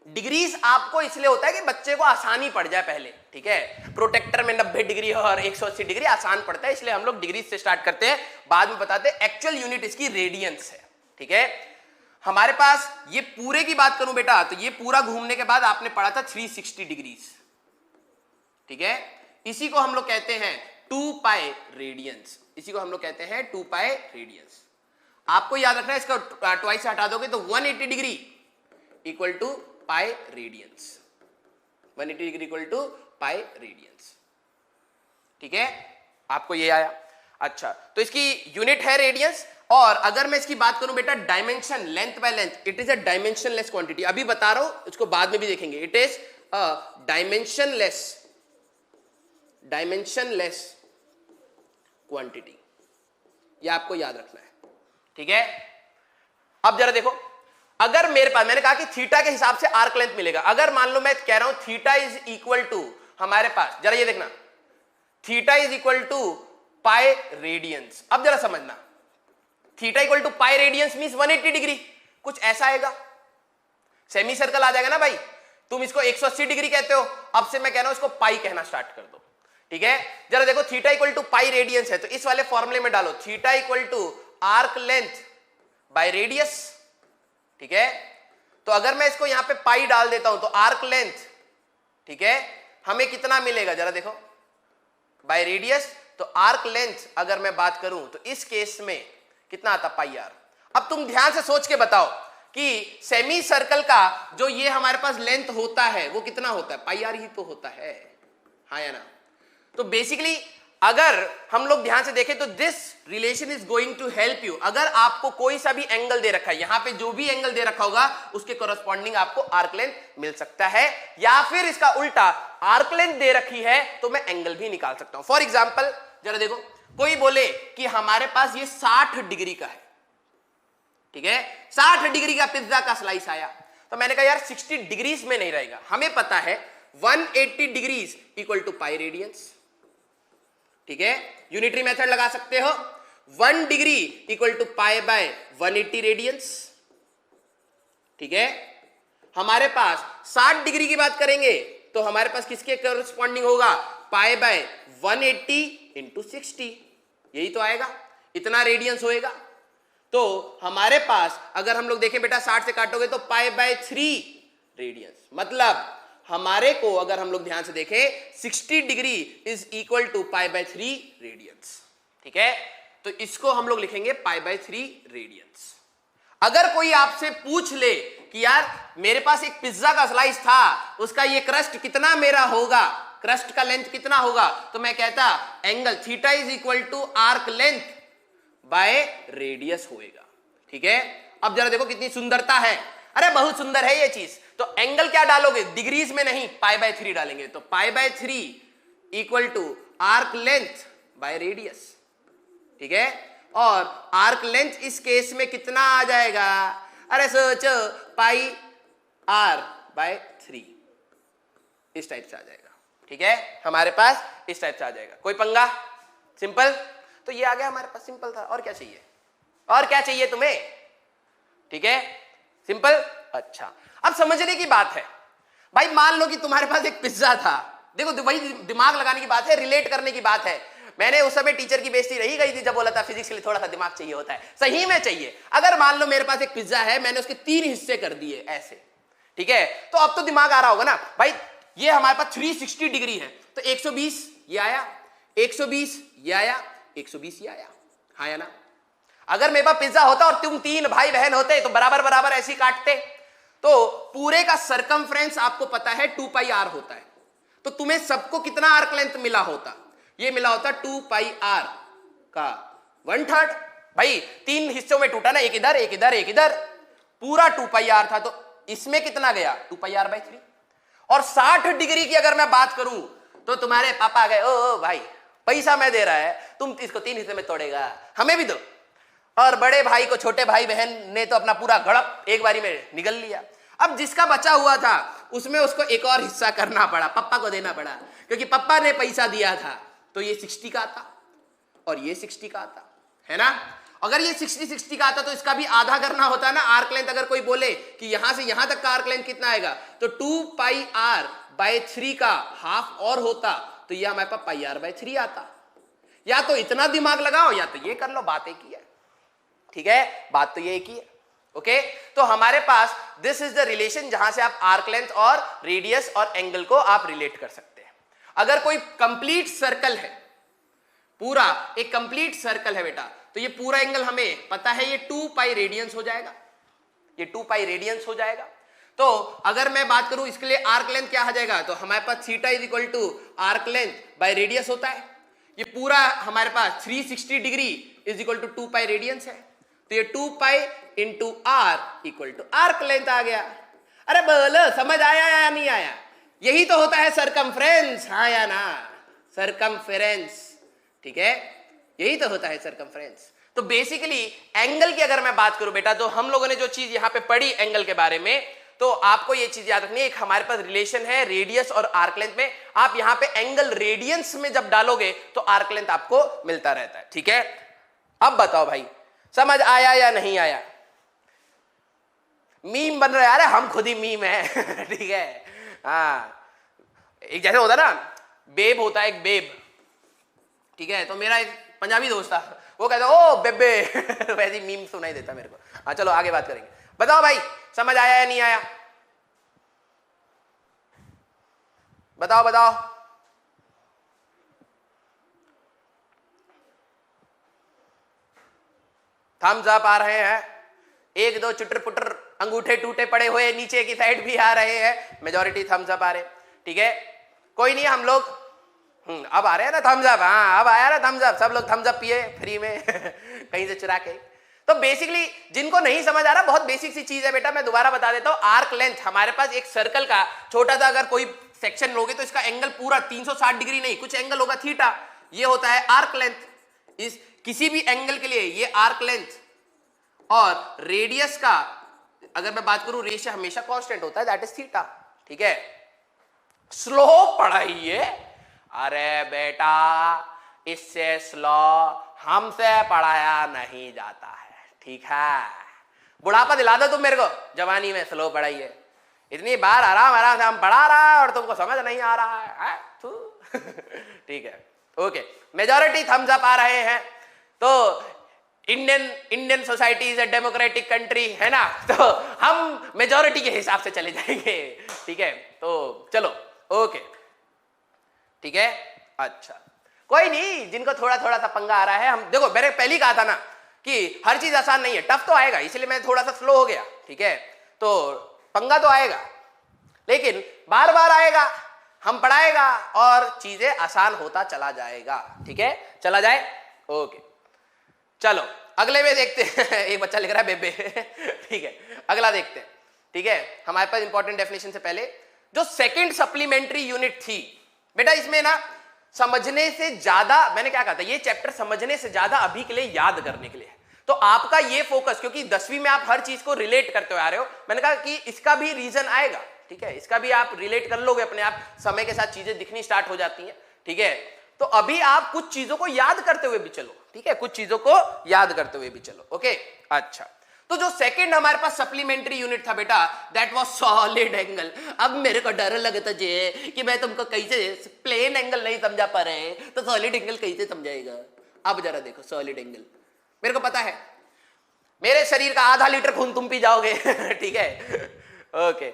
डिग्रीज आपको इसलिए होता है कि बच्चे को आसानी पड़ जाए पहले, ठीक है, प्रोटेक्टर में 90 डिग्री और 180 डिग्री आसान पड़ता है, इसलिए हम लोग डिग्रीज से स्टार्ट करते हैं, बाद में बताते हैं एक्चुअल यूनिट इसकी रेडियंस है, ठीक है। हमारे पास ये पूरे की बात करूं बेटा, तो ये पूरा घूमने के बाद आपने पढ़ा था 360 डिग्रीज, ठीक है, इसी को हम लोग कहते हैं 2 पाई रेडियंस, इसी को हम लोग कहते हैं 2 पाई रेडियंस। आपको याद रखना है, इसका ट्वाइस हटा दोगे तो 180 degree equal to pi radians, 180 degree equal to pi radians, ठीक है, आपको ये आया। अच्छा तो इसकी यूनिट है रेडियंस, और अगर मैं इसकी बात करूं बेटा dimension, length by length, it is a dimensionless quantity, अभी बता रहा हूं, इसको बाद में भी देखेंगे, it is a dimensionless quantity, ये आपको याद रखना है, ठीक है। अब जरा देखो, अगर मेरे पास, मैंने कहा कि थीटा के हिसाब से आर्क लेंथ मिलेगा, अगर मान लो मैं कह रहा हूं थीटा इज इक्वल टू हमारे पास जरा ये देखना, theta is equal to pi radians. अब जरा समझना, theta equal to pi radians means 180 degree, कुछ ऐसा आएगा, सेमी सर्कल आ जाएगा ना भाई। तुम इसको 180 डिग्री कहते हो, अब से मैं कह रहा हूं इसको पाई कहना स्टार्ट कर दो, ठीक है। जरा देखो, theta equal to pi radians है तो इस वाले फॉर्मूले में डालो theta equal to arc length by radius, ठीक है। तो अगर मैं इसको यहां पे पाई डाल देता हूं तो आर्क लेंथ, ठीक है, हमें कितना मिलेगा जरा देखो, बाय रेडियस। तो आर्क लेंथ अगर मैं बात करूं तो इस केस में कितना आता, पाई आर। अब तुम ध्यान से सोच के बताओ कि सेमी सर्कल का जो ये हमारे पास लेंथ होता है वो कितना होता है, पाई आर ही तो होता है, हाँ या ना। तो बेसिकली अगर हम लोग ध्यान से देखें तो this relation is going to help you. अगर आपको कोई सा भी एंगल दे रखा है, यहां पे जो भी एंगल दे रखा होगा उसके कोरस्पॉन्डिंग आपको आर्क लेंथ मिल सकता है, या फिर इसका उल्टा आर्क लेंथ दे रखी है तो मैं एंगल भी निकाल सकता हूं। फॉर एग्जाम्पल जरा देखो, कोई बोले कि हमारे पास ये 60 डिग्री का है, ठीक है, 60 डिग्री का पिज्जा का स्लाइस आया, तो मैंने कहा यार 60 डिग्रीज में नहीं रहेगा, हमें पता है 180 degrees equal to pi radians, ठीक है। यूनिटरी मेथड लगा सकते हो, 1 degree equal to pi by 180 radians, ठीक है। हमारे पास 60 डिग्री की बात करेंगे तो हमारे पास किसके करस्पॉन्डिंग होगा, पाई बाय 180 इंटू 60, यही तो आएगा, इतना रेडियंस होएगा। तो हमारे पास अगर हम लोग देखें बेटा 60 से काटोगे तो पाई बाय 3 रेडियंस, मतलब हमारे को अगर हम लोग ध्यान से देखें 60 degree is equal to pi by 3 radians, ठीक है। तो इसको हम लोग लिखेंगे पाई बाय 3 रेडियंस। अगर कोई आपसे पूछ ले कि यार मेरे पास एक पिज्जा का स्लाइस था, उसका ये क्रस्ट कितना मेरा होगा, क्रस्ट का लेंथ कितना होगा, तो मैं कहता angle theta is equal to arc length by radius होएगा, ठीक है। अब जरा देखो कितनी सुंदरता है, अरे बहुत सुंदर है ये चीज। तो एंगल क्या डालोगे, डिग्रीज में नहीं, पाई बाय 3 डालेंगे, तो pi by 3 equal to arc length by radius, ठीक है। और आर्क लेंथ इस केस में कितना आ जाएगा, अरे सोचो पाई आर बाय 3, इस टाइप से आ जाएगा, ठीक है। हमारे पास इस टाइप से आ जाएगा, कोई पंगा, सिंपल। तो ये आ गया हमारे पास, सिंपल था, और क्या चाहिए, और क्या चाहिए तुम्हें, ठीक है, सिंपल। अच्छा, अब समझने की बात है भाई, मान लो कि तुम्हारे पास एक पिज्जा था, देखो वही दिमाग लगाने की बात है, रिलेट करने की बात है। मैंने उस समय टीचर की बेइज्जती रही गई थी जब बोला था फिजिक्स के लिए थोड़ा सा दिमाग चाहिए होता है, सही में चाहिए। अगर मान लो मेरे पास एक पिज्जा है, मैंने उसके 3 हिस्से कर दिए ऐसे, ठीक है, तो अब तो दिमाग आ रहा होगा ना भाई, ये हमारे पास 360 डिग्री है, तो 120 ये आया, 120 ये आया, 120 ये आया, हाँ या ना। अगर मेरे पास पिज्जा होता और तुम 3 भाई बहन होते तो बराबर बराबर ऐसे काटते, तो पूरे का सरकमफ्रेंस आपको पता है 2 पाई आर होता है, तो तुम्हें सबको कितना आर्क लेंथ मिला होता, ये मिला होता 2 पाई आर का 1/3। भाई 3 हिस्सों में टूटा ना, एक इधर एक इधर एक इधर, पूरा 2 पाई आर था, तो इसमें कितना गया 2 पाई आर बाय 3। और 60 डिग्री की अगर मैं बात करूं तो तुम्हारे पापा गए, ओ भाई पैसा मैं दे रहा है, तुम इसको 3 हिस्से में तोड़ेगा, हमें भी दो। और बड़े भाई को छोटे भाई बहन ने तो अपना पूरा गड़प एक बारी में निगल लिया। अब जिसका बचा हुआ था उसमें उसको एक और हिस्सा करना पड़ा, पप्पा को देना पड़ा, क्योंकि पप्पा ने पैसा दिया था, तो ये 60 का आता और ये 60 का आता, है ना। अगर ये 60 का आता तो इसका भी आधा करना होता ना आर्क लेंथ। अगर कोई बोले कि यहां से यहां तक का आर्क लेंथ कितना आएगा, तो 2 पाई आर बाय 3 का हाफ और होता, तो ये हमारे पास पाई आर बाय 3 आता। या तो इतना दिमाग लगाओ या तो ये कर लो, बात एक ही है, ठीक है, बात तो ये एक ही है, ओके। तो हमारे पास दिस इज द रिलेशन जहां से आप आर्क लेंथ और रेडियस और एंगल को आप रिलेट कर सकते हैं। अगर कोई कंप्लीट सर्कल है, पूरा एक कंप्लीट सर्कल है बेटा, तो ये पूरा एंगल हमें पता है ये 2 पाई रेडियंस हो जाएगा, ये 2 पाई रेडियंस हो जाएगा। तो अगर मैं बात करूं इसके लिए आर्क लेंथ क्या आ जाएगा, तो हमारे पास theta is equal to arc length by radius होता है। ये पूरा हमारे पास 360 degree is equal to 2 pi radians है, तो ये 2 pi into r equal to arc length आ गया। अरे बोलो समझ आया या नहीं आया, यही तो होता है सरकमफ्रेंस, हाँ या ना, सरकमफ्रेंस, ठीक है, यही तो होता है सरकमफ्रेंस। तो बेसिकली एंगल की अगर मैं बात करूं बेटा, तो हम लोगों ने जो चीज यहां पे पढ़ी एंगल के बारे में, तो आपको ये चीज याद रखनी है, एक हमारे पास रिलेशन है रेडियस और आर्क लेंथ में, आप यहां पे एंगल रेडियंस में जब डालोगे तो आर्क लेंथ आपको मिलता रहता है, ठीक है। अब बताओ भाई समझ आया या नहीं आया? मीम बन रहा है, हम खुद ही मीम है ठीक है। हाँ, एक जैसे होता ना, बेब होता है एक बेब, ठीक है। तो मेरा एक पंजाबी दोस्त था, वो कहता ओ बेबे वैसे मीम सुनाई देता मेरे को। हाँ चलो आगे बात करेंगे। बताओ भाई समझ आया या नहीं आया? बताओ बताओ। थम्स अप आ रहे हैं, एक दो चुटर पुटर अंगूठे टूटे पड़े हुए नीचे की साइड भी आ रहे हैं, मेजॉरिटी थम्स अप आ रहे, ठीक है। कोई नहीं, हम लोग अब आ रहे हैं ना थम्स अप, हाँ अब आया ना थम्स अप, सब लोग थम्स अप पिए फ्री में कहीं से चुरा के। तो बेसिकली जिनको नहीं समझ आ रहा, बहुत बेसिक सी चीज है बेटा, मैं दोबारा बता देता हूं। आर्क लेंथ, हमारे पास एक सर्कल का छोटा सा अगर कोई सेक्शन लोगे तो इसका एंगल पूरा 360 डिग्री नहीं, कुछ एंगल होगा थीटा, ये होता है आर्क लेंथ। इस किसी भी एंगल के लिए ये आर्क लेंथ और रेडियस का अगर मैं बात करूं, रेशियो हमेशा कांस्टेंट होता है, दैट इज थीटा, ठीक है। स्लो पढ़ाइए, अरे बेटा इससे स्लो हमसे पढ़ाया नहीं जाता है, ठीक है। बुढ़ापा दिला दो तुम मेरे को, जवानी में स्लो पढ़ाइए। इतनी बार आराम आराम से हम पढ़ा रहा है और तुमको समझ नहीं आ रहा है ठीक है, ओके। मेजॉरिटी थम्स अप आ रहे हैं, तो Indian society is a democratic country, है ना, तो हम मेजॉरिटी के हिसाब से चले जाएंगे, ठीक है। तो चलो ओके, ठीक है। अच्छा कोई नहीं, जिनको थोड़ा थोड़ा सा पंगा आ रहा है, हम देखो मैंने पहले ही कहा था ना कि हर चीज आसान नहीं है, टफ तो आएगा, इसलिए मैं थोड़ा सा स्लो हो गया, ठीक है। तो पंगा तो आएगा, लेकिन बार बार आएगा, हम पढ़ाएगा और चीजें आसान होता चला जाएगा, ठीक है। चला जाए, ओके। चलो अगले में देखते हैं एक बच्चा लिख रहा है बेबे ठीक है, अगला देखते हैं, ठीक है। हमारे पास इंपॉर्टेंट डेफिनेशन से पहले जो सेकंड सप्लीमेंट्री यूनिट थी बेटा, इसमें ना समझने से ज्यादा, मैंने क्या कहा था, ये चैप्टर समझने से ज्यादा अभी के लिए याद करने के लिए। तो आपका ये फोकस, क्योंकि 10वीं में आप हर चीज को रिलेट करते हुए आ रहे हो, मैंने कहा कि इसका भी रीजन आएगा, ठीक है, इसका भी आप रिलेट कर लोगे अपने आप, समय के साथ चीजें दिखनी स्टार्ट हो जाती हैं, ठीक है। तो अभी आप कुछ चीजों को याद करते हुए भी चलो, ठीक है, कुछ चीजों को याद करते हुए भी चलो, ओके। अच्छा, तो जो सेकंड हमारे पास सप्लीमेंट्री यूनिट था बेटा, दैट वाज सॉलिड एंगल। अब मेरे को डर लगता जे कि मैं तुमको कैसे प्लेन एंगल नहीं समझा पा रहे, तो सॉलिड एंगल कैसे समझाएगा। अब जरा देखो सॉलिड एंगल, मेरे को पता है मेरे शरीर का आधा लीटर खून तुम पी जाओगे ठीक है, ओके,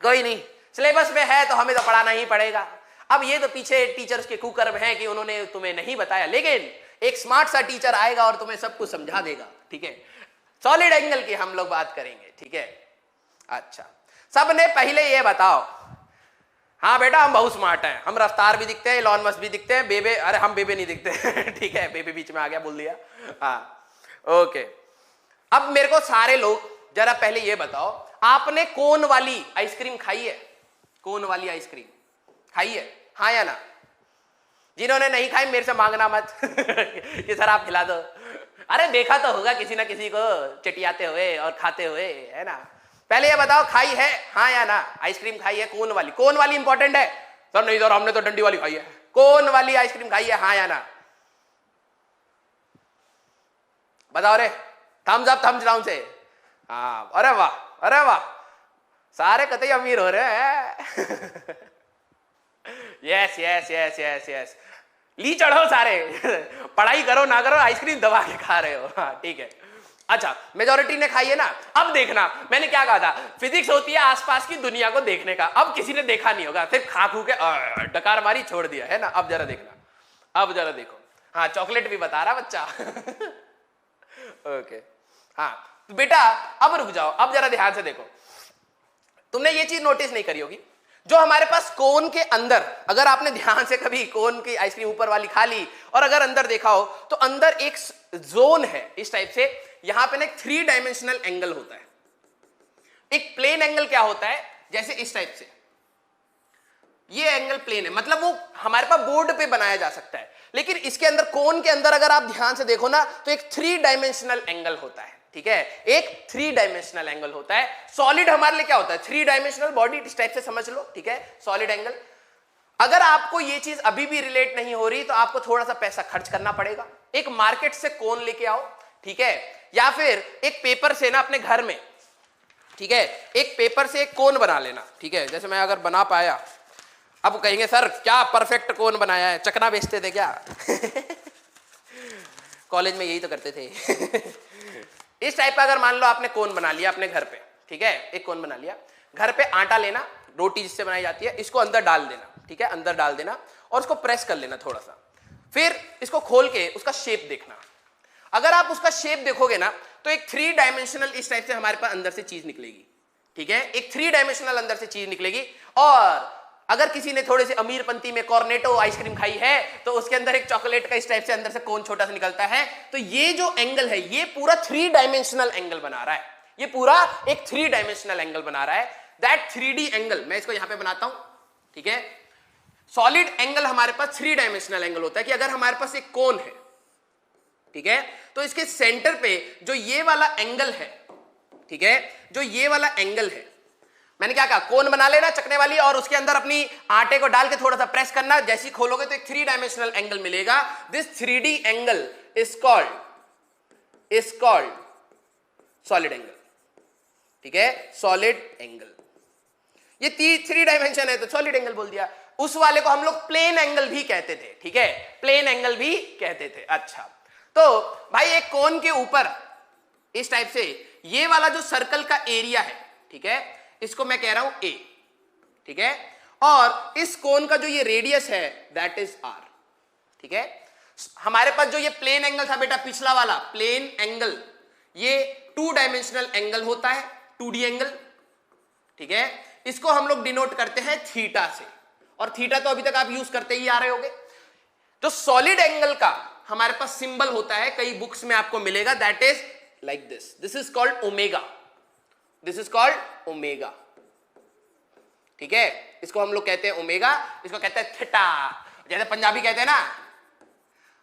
कोई नहीं, सिलेबस में है तो हमें तो पढ़ाना ही पड़ेगा। अब ये तो पीछे टीचर्स के कुकर्म है कि उन्होंने तुम्हें नहीं बताया, लेकिन एक स्मार्ट सा टीचर आएगा और तुम्हें सब कुछ समझा देगा, ठीक है। सॉलिड एंगल की हम लोग बात करेंगे, ठीक है। अच्छा, सबने पहले ये बताओ, हाँ बेटा हम बहुत स्मार्ट हैं, हम रफ्तार भी दिखते हैं, इलॉन मस्क भी दिखते हैं, बेबे, अरे हम बेबे नहीं दिखते ठीक है, बेबे बीच में आ गया, बोल दिया, हाँ ओके। अब मेरे को सारे लोग जरा पहले ये बताओ, आपने कोन वाली आइसक्रीम खाई है? कोन वाली आइसक्रीम खाई है, हाँ या ना? जिन्होंने नहीं खाई मेरे से मांगना मत कि सर आप खिला दो। अरे देखा तो होगा किसी ना किसी को चटियाते हुए और खाते हुए, है ना। पहले ये बताओ खाई है, हाँ या ना? आइसक्रीम खाई है कोन वाली? कोन वाली इंपॉर्टेंट है। सर नहीं सर हमने तो डंडी वाली खाई है। कोन वाली आइसक्रीम खाई है, हाँ या ना? बताओ रे, थम्स अप थम्स डाउन से। हाँ, अरे वाह, अरे वाह, सारे कतई अमीर हो रहे हैं yes yes yes yes yes, ली चढ़ो सारे पढ़ाई करो ना करो आइसक्रीम दबा के खा रहे हो, हाँ ठीक है। अच्छा, मेजॉरिटी ने खाई है ना। अब देखना, मैंने क्या कहा था, फिजिक्स होती है आसपास की दुनिया को देखने का। अब किसी ने देखा नहीं होगा, सिर्फ खा खू के डकार मारी छोड़ दिया, है ना। अब जरा देखना, अब जरा देखो, हाँ चॉकलेट भी बता रहा बच्चा ओके, हाँ तो बेटा अब रुक जाओ, अब जरा ध्यान से देखो। तुमने ये चीज नोटिस नहीं करी होगी, जो हमारे पास कोन के अंदर, अगर आपने ध्यान से कभी कोन की आइसक्रीम ऊपर वाली खा ली और अगर अंदर देखा हो तो अंदर एक जोन है इस टाइप से, यहां पे ना एक 3 डायमेंशनल एंगल होता है। एक प्लेन एंगल क्या होता है, जैसे इस टाइप से ये एंगल प्लेन है, मतलब वो हमारे पास बोर्ड पे बनाया जा सकता है। लेकिन इसके अंदर, कोन के अंदर अगर आप ध्यान से देखो ना, तो एक 3 डायमेंशनल एंगल होता है। ठीक है, एक 3 डायमेंशनल एंगल होता है। सॉलिड हमारे लिए क्या होता है, 3 डायमेंशनल बॉडी, इस टाइप से समझ लो, ठीक है, सॉलिड एंगल। अगर आपको ये चीज अभी भी रिलेट नहीं हो रही तो आपको थोड़ा सा पैसा खर्च करना पड़ेगा। एक मार्केट से कोन लेके आओ, ठीक है, या फिर एक पेपर से ना अपने घर में, ठीक है, एक पेपर से एक कोन बना लेना, ठीक है। जैसे मैं अगर बना पाया, अब कहेंगे सर क्या परफेक्ट कोन बनाया है, चकना बेचते थे क्या? कॉलेज में यही तो करते थे। इस टाइप का अगर मान लो आपने कोन बना लिया अपने घर पे, ठीक है, एक कोन बना लिया, घर पे आटा लेना, रोटी जिससे बनाई जाती है, इसको अंदर डाल देना, ठीक है, अंदर डाल देना और उसको प्रेस कर लेना थोड़ा सा, फिर इसको खोल के उसका शेप देखना। अगर आप उसका शेप देखोगे ना तो एक 3 डायमेंशनल इस टाइप से हमारे पास अंदर से चीज निकलेगी, ठीक है, एक 3 डायमेंशनल अंदर से चीज निकलेगी। और अगर किसी ने थोड़े से अमीर पंथी में कॉर्नेटो आइसक्रीम खाई है तो उसके अंदर एक चॉकलेट का इस टाइप से अंदर से कोन छोटा सा निकलता है। तो ये जो एंगल है ये पूरा 3 डायमेंशनल एंगल बना रहा है, ये पूरा एक 3 डायमेंशनल एंगल बना रहा है। दैट 3D एंगल, मैं इसको यहां पे बनाता हूं, ठीक है। सॉलिड एंगल हमारे पास 3 डायमेंशनल एंगल होता है कि अगर हमारे पास एक कोन है, ठीक है, तो इसके सेंटर पे जो ये वाला एंगल है, ठीक है, जो ये वाला एंगल है, मैंने क्या कहा, कोन बना लेना चकने वाली और उसके अंदर अपनी आटे को डाल के थोड़ा सा प्रेस करना, जैसे ही खोलोगे तो एक 3 डायमेंशनल एंगल मिलेगा। This 3D angle is called solid angle, ठीक है, सॉलिड एंगल। ये 3 डायमेंशन है तो सॉलिड एंगल बोल दिया। उस वाले को हम लोग प्लेन एंगल भी कहते थे, ठीक है, प्लेन एंगल भी कहते थे। अच्छा, तो भाई एक कोन के ऊपर इस टाइप से ये वाला जो सर्कल का एरिया है, ठीक है, इसको मैं कह रहा हूं A, ठीक है, और इस कोन का जो ये रेडियस है दैट इज R, ठीक है। हमारे पास जो ये प्लेन एंगल था बेटा, पिछला वाला प्लेन एंगल, ये 2 डायमेंशनल एंगल होता है, 2D एंगल, ठीक है। इसको हम लोग डिनोट करते हैं थीटा से, और थीटा तो अभी तक आप यूज करते ही आ रहे होंगे। तो सॉलिड एंगल का हमारे पास सिंबल होता है, कई बुक्स में आपको मिलेगा, that is like this is called omega, this is called omega, ठीक है। इसको हम लोग कहते हैं ओमेगा, इसको कहते हैं थीटा, जैसे पंजाबी कहते हैं ना,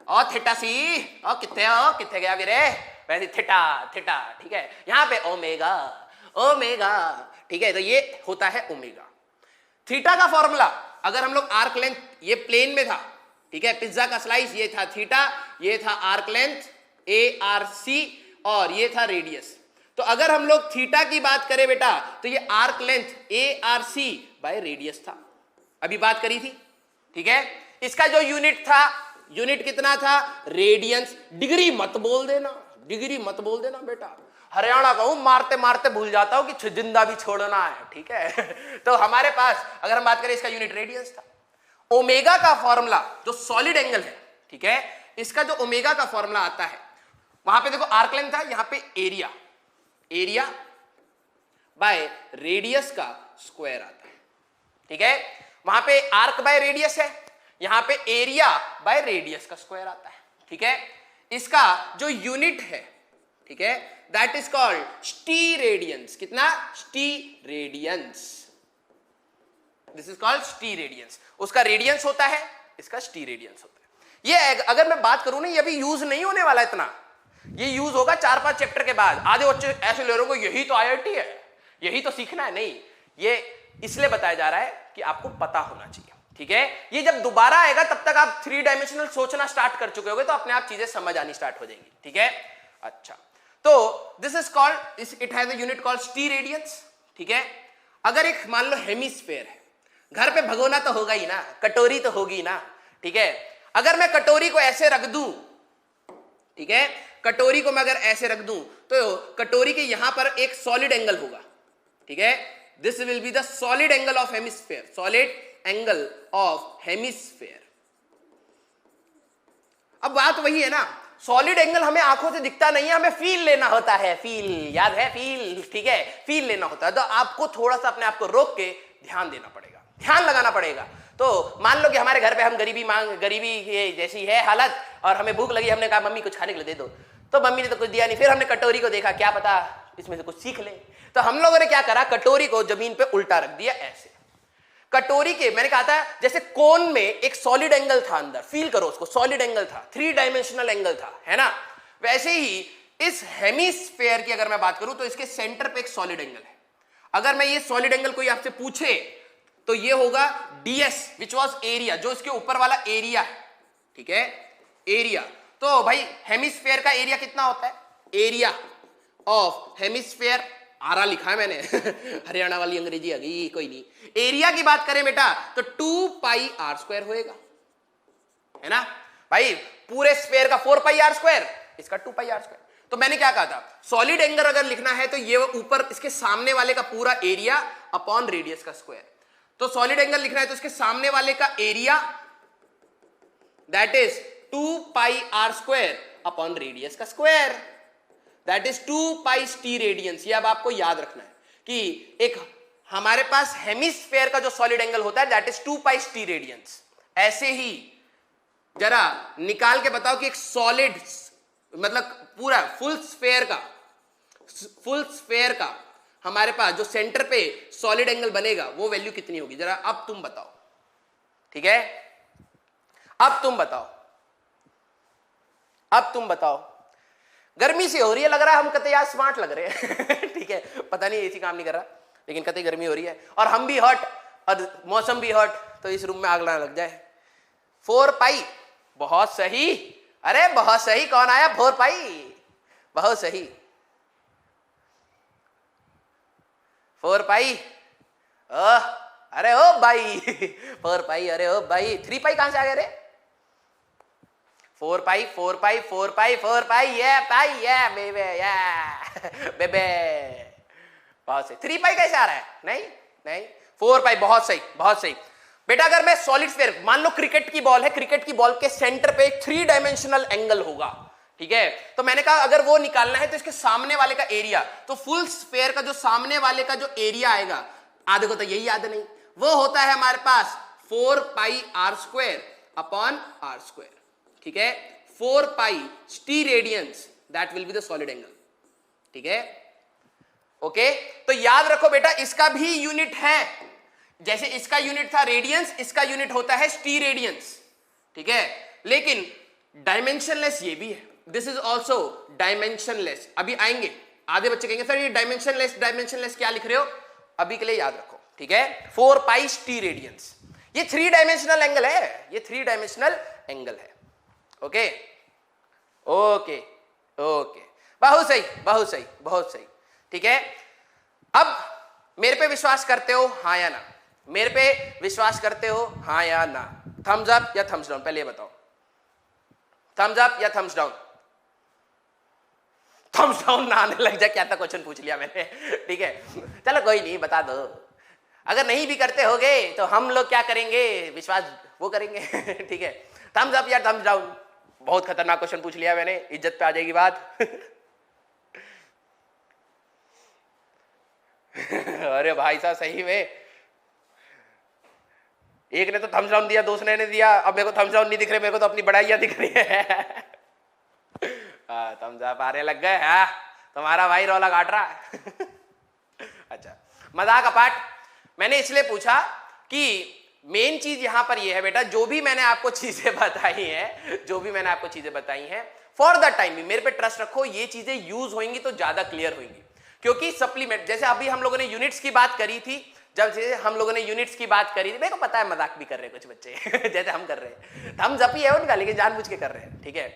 ओ थीटा सी, ओ कितने गया वीरे, वैसे थीटा थीटा, ठीक है, यहां पे ओमेगा ओमेगा, ठीक है। तो ये होता है ओमेगा। थीटा का फॉर्मूला, अगर हम लोग आर्क लेंथ, ये प्लेन में था, ठीक है, पिज्जा का स्लाइस, ये था थीटा, ये था आर्क लेंथ ARC, और ये था रेडियस। तो अगर हम लोग थीटा की बात करें बेटा तो ये arc length ARC by radius था, अभी बात करी थी, ठीक है। इसका जो यूनिट था, यूनिट कितना था, रेडियंस। डिग्री मत बोल देना, डिग्री मत बोल देना बेटा, हरियाणा का हूं, मारते मारते भूल जाता हूं कि जिंदा भी छोड़ना है, ठीक है। तो हमारे पास अगर हम बात करें इसका यूनिट रेडियंस था। ओमेगा का फॉर्मूला जो सॉलिड एंगल है, ठीक है, इसका जो ओमेगा का फॉर्मूला आता है, वहां पे देखो आर्क लेंथ था, यहां पे एरिया, एरिया बाय रेडियस का स्क्वायर आता है, ठीक है। वहां पे आर्क बाय रेडियस है, यहां पे एरिया बाय रेडियस का स्क्वायर आता है, ठीक है। इसका जो यूनिट है, ठीक है, दैट इज कॉल्ड स्टी रेडियंस। कितना, स्टी रेडियंस, दिस इज कॉल्ड स्टी रेडियंस। उसका रेडियंस होता है, इसका स्टी रेडियंस होता है। ये अगर मैं बात करूं ना, ये अभी यूज नहीं होने वाला इतना, ये यूज होगा 4-5 चैप्टर के बाद। आधे बच्चे ऐसे ले रहे हो, यही तो IIT है, यही तो सीखना है। नहीं, ये इसलिए बताया जा रहा है कि आपको पता होना चाहिए, ठीक है। ये जब दोबारा आएगा तब तक आप 3 डायमेंशनल सोचना स्टार्ट कर चुके होगे, तो अपने आप चीजें समझ आनी स्टार्ट हो जाएंगी, ठीक है। अच्छा, तो this is called, it has a unit called स्टी रेडियंस, ठीक है। अगर एक मान लो हेमिस्फेयर है, घर पे भगोना तो होगा ही ना, कटोरी तो होगी ना, ठीक है। अगर मैं कटोरी को ऐसे रख दूं, ठीक है, कटोरी को मैं अगर ऐसे रख दूं तो कटोरी के यहां पर एक सॉलिड एंगल होगा, ठीक है। This will be the solid angle of hemisphere, solid angle of hemisphere. अब बात वही है ना, सॉलिड एंगल हमें आंखों से दिखता नहीं है, हमें फील लेना होता है, फील, याद है फील, ठीक है, फील लेना होता है। तो आपको थोड़ा सा अपने आप को रोक के ध्यान देना पड़ेगा, ध्यान लगाना पड़ेगा। तो मान लो कि हमारे घर पे हम गरीबी जैसी है हालत, और हमें भूख लगी, हमने कहा मम्मी कुछ खाने के लिए दे दो, तो मम्मी ने तो कुछ दिया नहीं। फिर हमने कटोरी को देखा, क्या पता इसमें से कुछ सीख ले, तो हम लोगों ने क्या करा, कटोरी को जमीन पे उल्टा रख दिया ऐसे। कटोरी के, मैंने कहा था जैसे कोन में एक सॉलिड एंगल था अंदर, फील करो उसको, सॉलिड एंगल था, 3 डायमेंशनल एंगल था, है ना। वैसे ही इस हेमिस्फेयर की अगर मैं बात करूं तो इसके सेंटर पे एक सॉलिड एंगल है। अगर मैं ये सॉलिड एंगल कोई आपसे पूछे तो ये होगा ds विच वॉज एरिया, जो इसके ऊपर वाला एरिया है, ठीक है, एरिया। तो भाई हेमिस्फेयर का एरिया कितना होता है? एरिया ऑफ हेमिस्फेयर, आरा लिखा है मैंने हरियाणा वाली अंग्रेजी आ गई, कोई नहीं। एरिया की बात करें बेटा तो 2 पाई आर स्क्वायर होएगा, है ना भाई। पूरे स्फेयर का 4 पाई आर स्क्वायर, इसका 2 पाई आर स्क्वायर। तो मैंने क्या कहा था, सॉलिड एंगल अगर लिखना है तो ये ऊपर इसके सामने वाले का पूरा एरिया अपॉन रेडियस का स्क्वायर। तो सॉलिड एंगल लिखना है तो इसके सामने वाले का area that is 2 pi r square upon radius का square, that is 2 pi T radiance. ये अब आपको याद रखना है कि एक हमारे पास हेमिस्फेयर का जो सॉलिड एंगल होता है that is 2 pi T radians. ऐसे ही जरा निकाल के बताओ कि एक सॉलिड मतलब पूरा फुल स्फेयर का हमारे पास जो सेंटर पे सॉलिड एंगल बनेगा वो वैल्यू कितनी होगी, जरा अब तुम बताओ, ठीक है, अब तुम बताओ। गर्मी से हो रही है, लग रहा है हम कतई यार स्मार्ट लग रहे हैं ठीक है, पता नहीं एसी काम नहीं कर रहा, लेकिन कतई गर्मी हो रही है और हम भी हॉट और मौसम भी हॉट, तो इस रूम में आग लगाने लग जाए। 4 पाई, बहुत सही, अरे बहुत सही, कौन आया? 4 पाई, बहुत सही, 4 पाई। अरे ओ भाई 4 पाई, अरे ओ भाई 3 पाई कहां से आ गए रे? 4 पाई, 4 पाई, 4 पाई, 4 पाई, ये पाई, ये बेबे, ये बेबे, बहुत सही। 3 पाई कैसे आ रहा है? नहीं 4 पाई, बहुत सही, बहुत सही बेटा। अगर मैं सॉलिड स्फीयर, मान लो क्रिकेट की बॉल है, क्रिकेट की बॉल के सेंटर पे एक 3 डायमेंशनल एंगल होगा, ठीक है। तो मैंने कहा अगर वो निकालना है तो इसके सामने वाले का एरिया, तो फुल स्फीयर का जो सामने वाले का जो एरिया आएगा, आधे को तो यही याद नहीं, वो होता है हमारे पास 4 pi r square upon r square, ठीक है। 4 pi T radiance, that will be the solid angle, ठीक है, ओके। तो याद रखो बेटा इसका भी यूनिट है, जैसे इसका यूनिट था रेडियंस, इसका यूनिट होता है टी रेडियंस, ठीक है। लेकिन डायमेंशनलेस ये भी है, दिस इज ऑल्सो डायमेंशनलेस। अभी आएंगे, आधे बच्चे कहेंगे सर ये डायमेंशनलेस क्या लिख रहे हो, अभी के लिए याद रखो, ठीक है। 4 पाई टी रेडियंस, ये 3 डायमेंशनल एंगल है, ये 3 डायमेंशनल एंगल है, ओके ओके ओके, बहुत सही, बहुत सही, बहुत सही, ठीक है। अब मेरे पे विश्वास करते हो, हाँ या ना? मेरे पे विश्वास करते हो, हाँ या ना? थम्स अप या थम्स डाउन, पहले ये बताओ, थम्स अप या थम्स डाउन? थम्स डाउन ना आने लग जाए, क्या था क्वेश्चन पूछ लिया मैंने, ठीक है, चलो कोई नहीं, बता दो। अगर नहीं भी करते होगे तो हम लोग क्या करेंगे, विश्वास वो करेंगे ठीक है। थम्स अप या थम्स डाउन? बहुत खतरनाक क्वेश्चन पूछ लिया मैंने, इज्जत पे आ जाएगी बात अरे भाई साहब सही में, एक ने तो थम्स डाउन दिया, दूसरे ने दिया, अब मेरे को थम्स डाउन नहीं दिख रहे, मेरे को तो अपनी बड़ाइयां दिख रही है थम्स अप आने लग गए, हाँ तुम्हारा भाई रौला काट रहा है अच्छा, मजाक अपार्ट, मैंने इसलिए पूछा कि मेन चीज यहां पर यह है बेटा, जो भी मैंने आपको चीजें बताई हैं, फॉर द टाइम भी मेरे पे ट्रस्ट रखो, ये चीजें यूज होंगी तो ज्यादा क्लियर होंगी। क्योंकि सप्लीमेंट, जैसे अभी हम लोगों ने यूनिट्स की बात करी थी, मेरे को पता है मजाक भी कर रहे हैं कुछ बच्चे जैसे हम कर रहे हैं, थम्स अप ही है उनका, लेकिन जानबूझ के कर रहे हैं, ठीक है।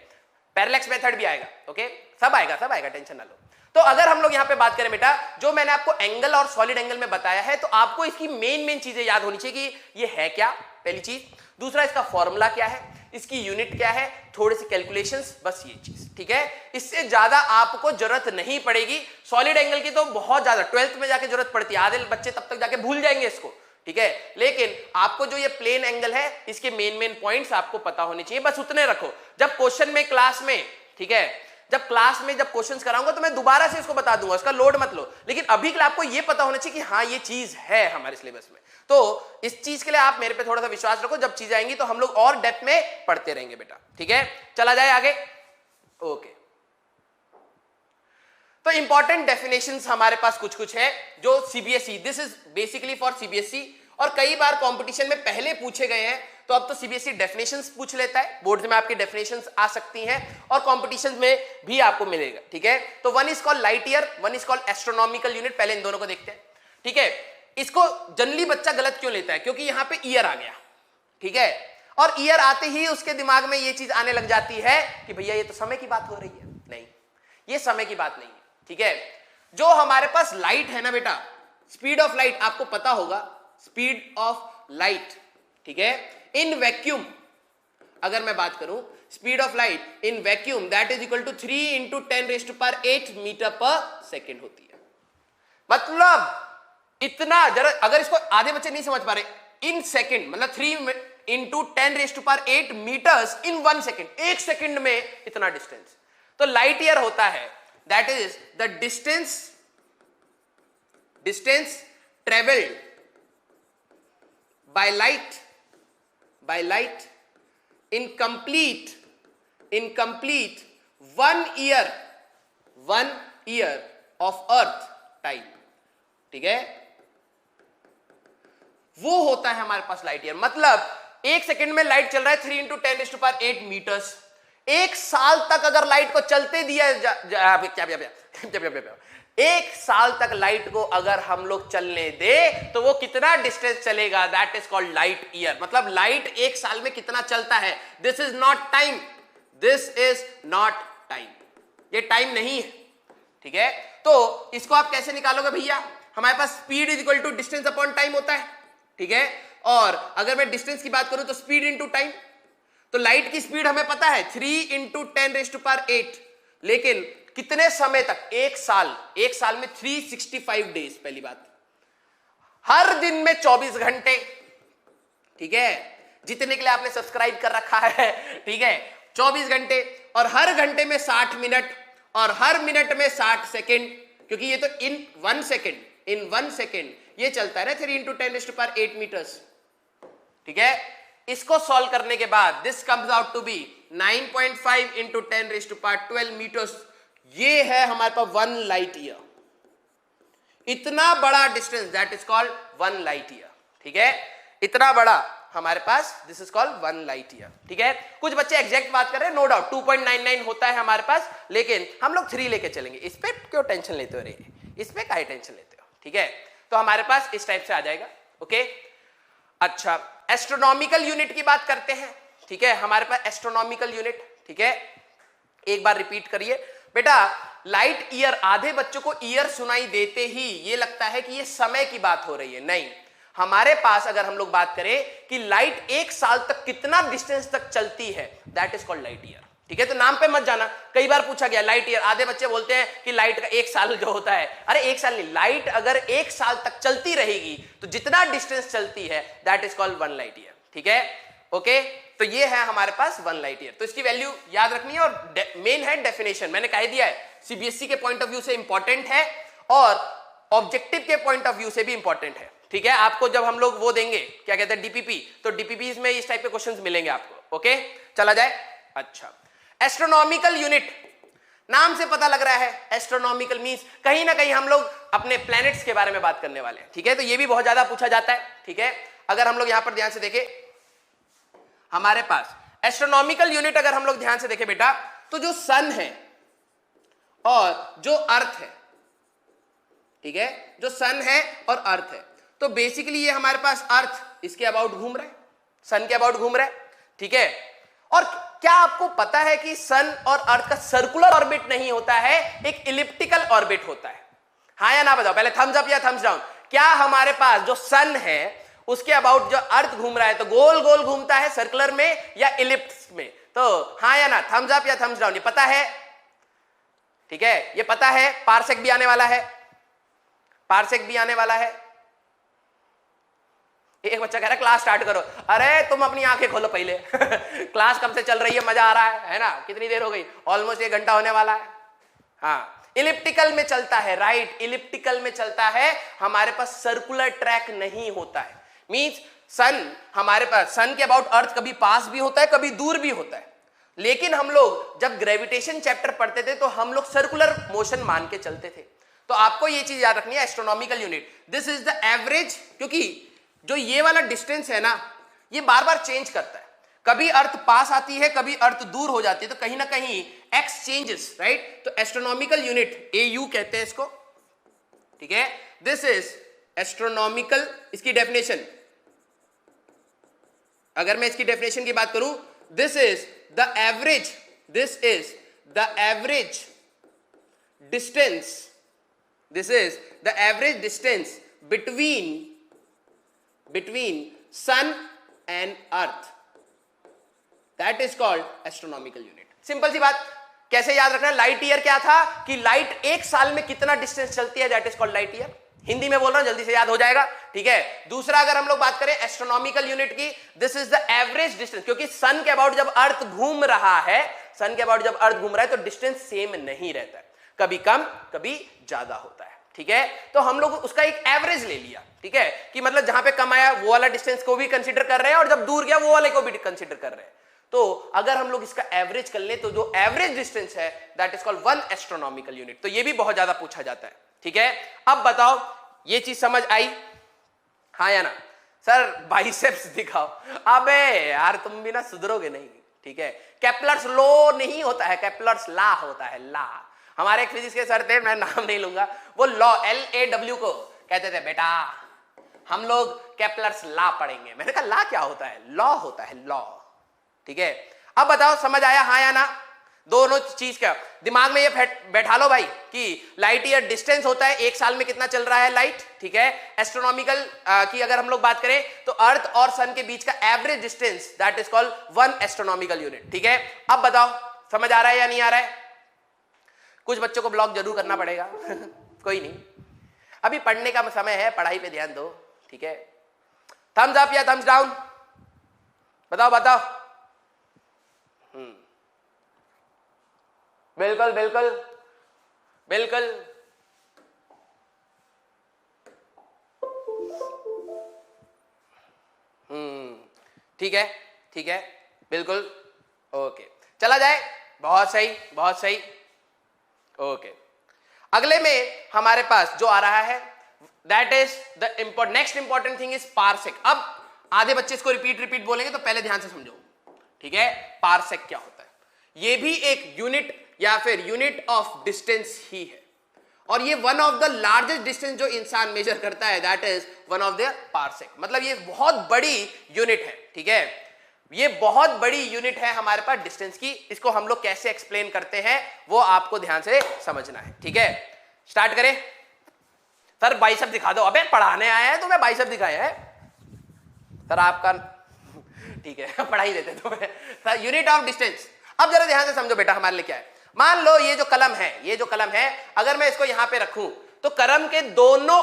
पैरेलैक्स मेथड भी आएगा, ओके, सब आएगा, टेंशन ना लो। तो अगर हम लोग यहां पे बात करें बेटा, जो मैंने आपको एंगल और सॉलिड एंगल में बताया है, तो आपको इसकी मेन चीजें याद होनी चाहिए कि ये है क्या, पहली चीज। दूसरा, इसका फॉर्मूला क्या है, इसकी यूनिट क्या है, थोड़े से कैलकुलेशंस, बस ये चीज, ठीक है। इससे ज्यादा आपको जरूरत नहीं पड़ेगी। सॉलिड एंगल की तो बहुत ज्यादा 12th में जाके जरूरत पड़ती है, आधे बच्चे तब तक जाके भूल जाएंगे इसको, ठीक है। लेकिन आपको जो ये प्लेन एंगल है, इसके मेन पॉइंट्स आपको पता होने चाहिए, बस उतने रखो। जब क्वेश्चन में क्लास में, ठीक है, जब क्वेश्चंस कराऊंगा तो मैं दोबारा से इसको बता दूंगा, इसका लोड मत लो, लेकिन अभी के लिए आपको ये पता होना चाहिए कि हाँ ये चीज है हमारे सिलेबस में। तो इस चीज के लिए आप मेरे पे थोड़ा सा विश्वास रखो, जब चीज आएंगी तो हम लोग और डेप्थ में पढ़ते रहेंगे बेटा, ठीक है। चला जाए आगे, ओके। तो इंपॉर्टेंट डेफिनेशंस हमारे पास कुछ है जो CBSE, this is basically for CBSE, और कई बार कंपटीशन में पहले पूछे गए हैं, तो अब तो सीबीएसई डेफिनेशंस पूछ लेता है, बोर्ड में आपकी डेफिनेशंस आ सकती हैं और कॉम्पिटिशन में भी आपको मिलेगा, ठीक है। तो one is called light year, one is called astronomical unit. पहले इन दोनों को देखते हैं, ठीक है। इसको जनरली बच्चा गलत क्यों लेता है, क्योंकि यहां पे ईयर आ गया, ठीक है, और ईयर आते ही उसके दिमाग में ये चीज आने लग जाती है कि भैया ये तो समय की बात हो रही है। नहीं, ये समय की बात नहीं है, ठीक है। जो हमारे पास लाइट है ना बेटा, स्पीड ऑफ लाइट आपको पता होगा, स्पीड ऑफ लाइट, ठीक है, इन वैक्यूम अगर मैं बात करूं, speed of light in vacuum that is equal to 3 into 10⁸ metre per second होती है। मतलब इतना, जरा अगर इसको आधे बच्चे नहीं समझ पा रहे, इन सेकेंड मतलब 3 into 10⁸ metres in 1 second, 1 second में इतना डिस्टेंस। तो लाइट ईयर होता है that is the distance travelled by light in complete 1 year of earth time, ठीक है, वो होता है हमारे पास लाइट ईयर। मतलब 1 सेकेंड में लाइट चल रहा है 3 इंटू 10⁸ मीटर्स। 1 साल तक अगर लाइट को चलते दिया एक साल तक लाइट को अगर हम लोग चलने दे तो वो कितना डिस्टेंस चलेगा, that is called light year. मतलब लाइट 1 साल में कितना चलता है, this is not time, this is not time, ये टाइम नहीं है, ठीक है। तो इसको आप कैसे निकालोगे भैया, हमारे पास speed is equal to distance upon time होता है, ठीक है। और अगर मैं डिस्टेंस की बात करूं तो स्पीड इंटू टाइम, तो लाइट की स्पीड हमें पता है 3 इंटू 10⁸, लेकिन कितने समय तक, 1 साल, 1 साल में 365 डेज, पहली बात, हर दिन में 24 घंटे, ठीक है, जितने के लिए आपने सब्सक्राइब कर रखा है, ठीक है, 24 घंटे, और हर घंटे में 60 मिनट, और हर मिनट में 60 सेकेंड, क्योंकि ये तो इन 1 सेकेंड ये चलता है ना 3 इंटू 10⁸ मीटर्स, ठीक है। इसको सॉल्व करने के बाद this comes out to be 9.5 into 10⁻12 metres. ये है हमारे पास 1 लाइट ईयर, इतना बड़ा distance, that is called 1 light year, ठीक है, इतना बड़ा हमारे पास, this is called 1 light year, ठीक है। कुछ बच्चे एग्जैक्ट बात कर रहे हैं, नो डाउट 2.99 होता है हमारे पास, लेकिन हम लोग 3 लेके चलेंगे, इस पे क्यों टेंशन लेते हो रे, इस पे काहे टेंशन लेते हो, ठीक है। तो हमारे पास इस टाइप से आ जाएगा, ओके। अच्छा, एस्ट्रोनॉमिकल यूनिट की बात करते हैं, ठीक है, हमारे पास एस्ट्रोनॉमिकल यूनिट, ठीक है, एक बार रिपीट करिए बेटा। लाइट ईयर, आधे बच्चों को ईयर सुनाई देते ही ये लगता है कि ये समय की बात हो रही है, नहीं, हमारे पास अगर हम लोग बात करें कि लाइट 1 साल तक कितना डिस्टेंस तक चलती है, that is called light year, ठीक है। तो नाम पे मत जाना, कई बार पूछा गया लाइट ईयर, आधे बच्चे बोलते हैं कि लाइट का 1 साल जो होता है, अरे 1 साल नहीं, लाइट अगर 1 साल तक चलती रहेगी तो जितना डिस्टेंस चलती है that is called 1 light year, ठीक है, ओके। तो ये है हमारे पास 1 लाइट ईयर, तो इसकी वैल्यू याद रखनी है। और मेन है डेफिनेशन, मैंने कह दिया है, सीबीएसई के पॉइंट ऑफ व्यू से इंपॉर्टेंट है और ऑब्जेक्टिव के पॉइंट ऑफ व्यू से भी इंपॉर्टेंट है, ठीक है। आपको जब हम लोग वो देंगे, क्या कहते हैं, डीपीपी, तो डीपीपी में इस टाइप के क्वेश्चंस मिलेंगे आपको, ओके। चला जाए, अच्छा, एस्ट्रोनॉमिकल यूनिट, नाम से पता लग रहा है एस्ट्रोनॉमिकल मींस कहीं ना कहीं हम लोग अपने प्लैनेट्स के बारे में बात करने वाले हैं, ठीक है। तो ये भी बहुत ज्यादा पूछा जाता है, ठीक है। अगर हम लोग यहां पर ध्यान से देखें, हमारे पास एस्ट्रोनॉमिकल यूनिट अगर हम लोग ध्यान से देखें बेटा, तो जो सन है और जो अर्थ है, ठीक है, जो सन है और अर्थ है, तो बेसिकली ये हमारे पास अर्थ इसके अबाउट घूम रहा है, सन के अबाउट घूम रहा है, ठीक है। और क्या आपको पता है कि सन और अर्थ का सर्कुलर ऑर्बिट नहीं होता है, एक इलिप्टिकल ऑर्बिट होता है, हाँ या ना बताओ, पहले थम्स अप या थम्स डाउन। क्या हमारे पास जो सन है उसके अबाउट जो अर्थ घूम रहा है तो गोल गोल घूमता है, सर्कुलर में या इलिप्स में, तो हाँ या ना, थम्स अप या थम्स डाउन, ये पता है, ठीक है, ये पता है। पार्सेक भी आने वाला है, पार्सेक भी आने वाला है। एक बच्चा कह रहा है क्लास स्टार्ट करो, अरे तुम अपनी आंखें खोलो पहले क्लास कब से चल रही है, मजा आ रहा है ना, कितनी देर हो गई, ऑलमोस्ट 1 घंटा होने वाला है। हाँ, इलिप्टिकल में चलता है, राइट, इलिप्टिकल में चलता है, हमारे पास सर्कुलर ट्रैक नहीं होता है। मींस सन, हमारे पास सन के अबाउट अर्थ कभी पास भी होता है, कभी दूर भी होता है, लेकिन हम लोग जब ग्रेविटेशन चैप्टर पढ़ते थे तो हम लोग सर्कुलर मोशन मान के चलते थे। तो आपको ये चीज याद रखनी है, astronomical unit, this is the average, क्योंकि जो ये वाला डिस्टेंस है ना, ये बार बार चेंज करता है, कभी अर्थ पास आती है, कभी अर्थ दूर हो जाती है, तो कहीं ना कहीं एक्स चेंजेस, राइट। तो एस्ट्रोनॉमिकल यूनिट AU कहते हैं इसको, ठीक है। दिस इज एस्ट्रोनॉमिकल, इसकी डेफिनेशन अगर मैं इसकी डेफिनेशन की बात करूं, this is the average distance, this is the average distance between sun and earth, that is called astronomical unit। Simple सी बात, कैसे याद रखना है? लाइट ईयर क्या था कि लाइट एक साल में कितना डिस्टेंस चलती है, that is called light year. Hindi में बोल रहा हूं, जल्दी से याद हो जाएगा, ठीक है। दूसरा अगर हम लोग बात करें एस्ट्रोनॉमिकल यूनिट की, this is the average distance, क्योंकि सन के अबाउट जब अर्थ घूम रहा है, सन के अबाउट जब अर्थ घूम रहा है तो डिस्टेंस सेम नहीं रहता है, कभी कम कभी ज्यादा होता है, ठीक है। तो हम लोग उसका एक एवरेज ले लिया, ठीक है, कि मतलब जहां पे कम आया वो वाला डिस्टेंस को भी कंसीडर कर रहे हैं और जब दूर गया वो वाले को भी कंसीडर कर रहे हैं। तो अगर हम लोग इसका एवरेज कर लें तो जो एवरेज डिस्टेंस है that is called 1 astronomical unit. तो ये भी बहुत ज्यादा पूछा जाता है, ठीक है। अब बताओ ये चीज समझ आई, हाँ या ना? सर बाइसेप्स दिखाओ, अबे यार तुम भी ना सुधरोगे नहीं, ठीक है। केपलर्स लॉ नहीं होता है, केपलर्स लॉ होता है, लॉ। हमारे एक फिजिक्स के सर थे, मैं नाम नहीं लूंगा, वो लॉ LAW को कहते थे, बेटा हम लोग केपलर्स लॉ पढ़ेंगे। मैंने कहा लॉ क्या होता है? लॉ होता है, लॉ, ठीक है। अब बताओ समझ आया, हाँ या ना? दोनों चीज क्या दिमाग में ये बैठा लो भाई कि लाइट ईयर डिस्टेंस होता है, एक साल में कितना चल रहा है लाइट, ठीक है। एस्ट्रोनॉमिकल की अगर हम लोग बात करें तो अर्थ और सन के बीच का average distance that is called 1 astronomical unit, ठीक है। अब बताओ समझ आ रहा है या नहीं आ रहा है? कुछ बच्चों को ब्लॉक जरूर करना पड़ेगा कोई नहीं, अभी पढ़ने का समय है, पढ़ाई पे ध्यान दो, ठीक है। थम्स अप या थम्स डाउन, बताओ बताओ। बिल्कुल बिल्कुल बिल्कुल, ठीक है ठीक है, बिल्कुल, ओके, चला जाए, बहुत सही बहुत सही, ओके। अगले में हमारे पास जो आ रहा है that is the next important thing is parsec. अब आधे बच्चे इसको रिपीट बोलेंगे तो पहले ध्यान से समझो, ठीक है। पारसेक क्या होता है? ये भी एक यूनिट या फिर यूनिट ऑफ डिस्टेंस ही है, और ये one of the largest distance जो इंसान मेजर करता है that is one of the parsec. मतलब ये बहुत बड़ी यूनिट है, ठीक है। ये बहुत बड़ी यूनिट है हमारे पास डिस्टेंस की। इसको हम लोग कैसे एक्सप्लेन करते हैं वो आपको ध्यान से समझना है, ठीक है। स्टार्ट करें। सर बाइसेप दिखा दो। अबे पढ़ाने आए हैं तुम्हें बाइसेप दिखाया है सर आपका, ठीक है पढ़ाई देते तुम्हें। सर यूनिट ऑफ डिस्टेंस, अब जरा ध्यान से समझो बेटा हमारे लिए क्या है। मान लो ये जो कलम है, ये जो कलम है, अगर मैं इसको यहां पे रखूं तो कलम के दोनों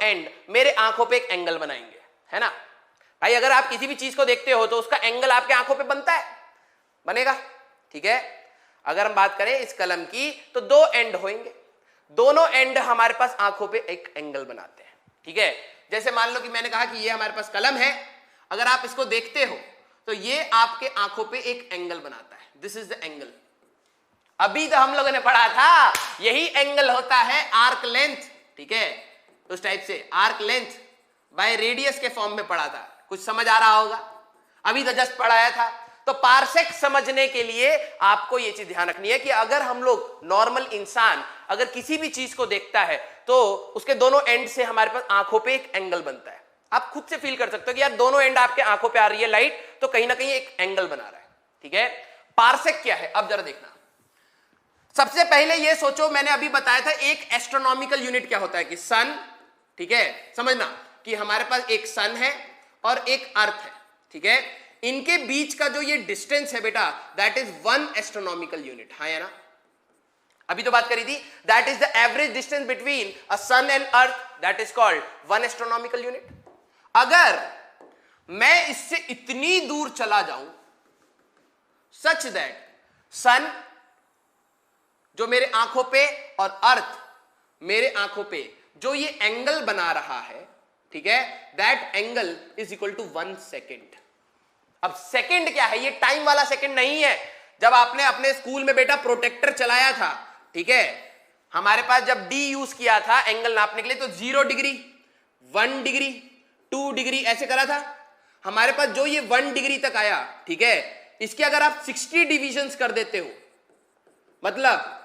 एंड मेरे आंखों पे एक एंगल बनाएंगे, है ना भाई। अगर आप किसी भी चीज को देखते हो तो उसका एंगल आपके आंखों पे बनता है, बनेगा, ठीक है। अगर हम बात करें इस कलम की तो दो एंड होंगे, दोनों एंड हमारे पास आंखों पे एक एंगल बनाते हैं, ठीक है। जैसे मान लो कि मैंने कहा कि ये हमारे पास कलम है, अगर आप इसको देखते हो तो ये आपके आंखों पे एक एंगल बनाता है, दिस इज द एंगल। अभी तो हम लोगों ने पढ़ा था यही एंगल होता है आर्क लेंथ, ठीक है। उस टाइप से आर्क लेंथ बाय रेडियस के फॉर्म में पढ़ा था, कुछ समझ आ रहा होगा, अभी तो जस्ट पढ़ाया था। तो पारसेक समझने के लिए आपको यह चीज ध्यान रखनी है कि अगर हम लोग नॉर्मल इंसान अगर किसी भी चीज को देखता है तो उसके दोनों एंड से हमारे पास आंखों पे एक एंगल बनता है। आप खुद से फील कर सकते हो कि यार दोनों एंड आपके आंखों पे आ रही है लाइट, तो कहीं ना कहीं एक एंगल बना रहा है, ठीक है। पारसेक क्या है अब जरा देखना। सबसे पहले ये सोचो, मैंने अभी बताया था एक एस्ट्रोनॉमिकल यूनिट क्या होता है कि सन, ठीक है। समझना कि हमारे पास एक सन है और एक अर्थ है, ठीक है। इनके बीच का जो ये डिस्टेंस है बेटा दैट इज 1 एस्ट्रोनॉमिकल यूनिट, हाँ या ना। अभी तो बात करी थी that is the average distance between a sun and earth, that is called 1 astronomical unit. अगर मैं इससे इतनी दूर चला जाऊं सच दैट सन जो मेरे आंखों पे और अर्थ मेरे आंखों पे जो ये एंगल बना रहा है, ठीक है, that angle is equal to 1 second. अब सेकेंड क्या है? ये टाइम वाला सेकेंड नहीं है। जब आपने अपने स्कूल में बेटा प्रोटेक्टर चलाया था, ठीक है, हमारे पास जब डी यूज किया था एंगल नापने के लिए तो 0 डिग्री, 1 डिग्री, 2 डिग्री ऐसे करा था। हमारे पास जो ये 1 डिग्री तक आया, ठीक है, इसके अगर आप 60 डिविजन्स कर देते हो, मतलब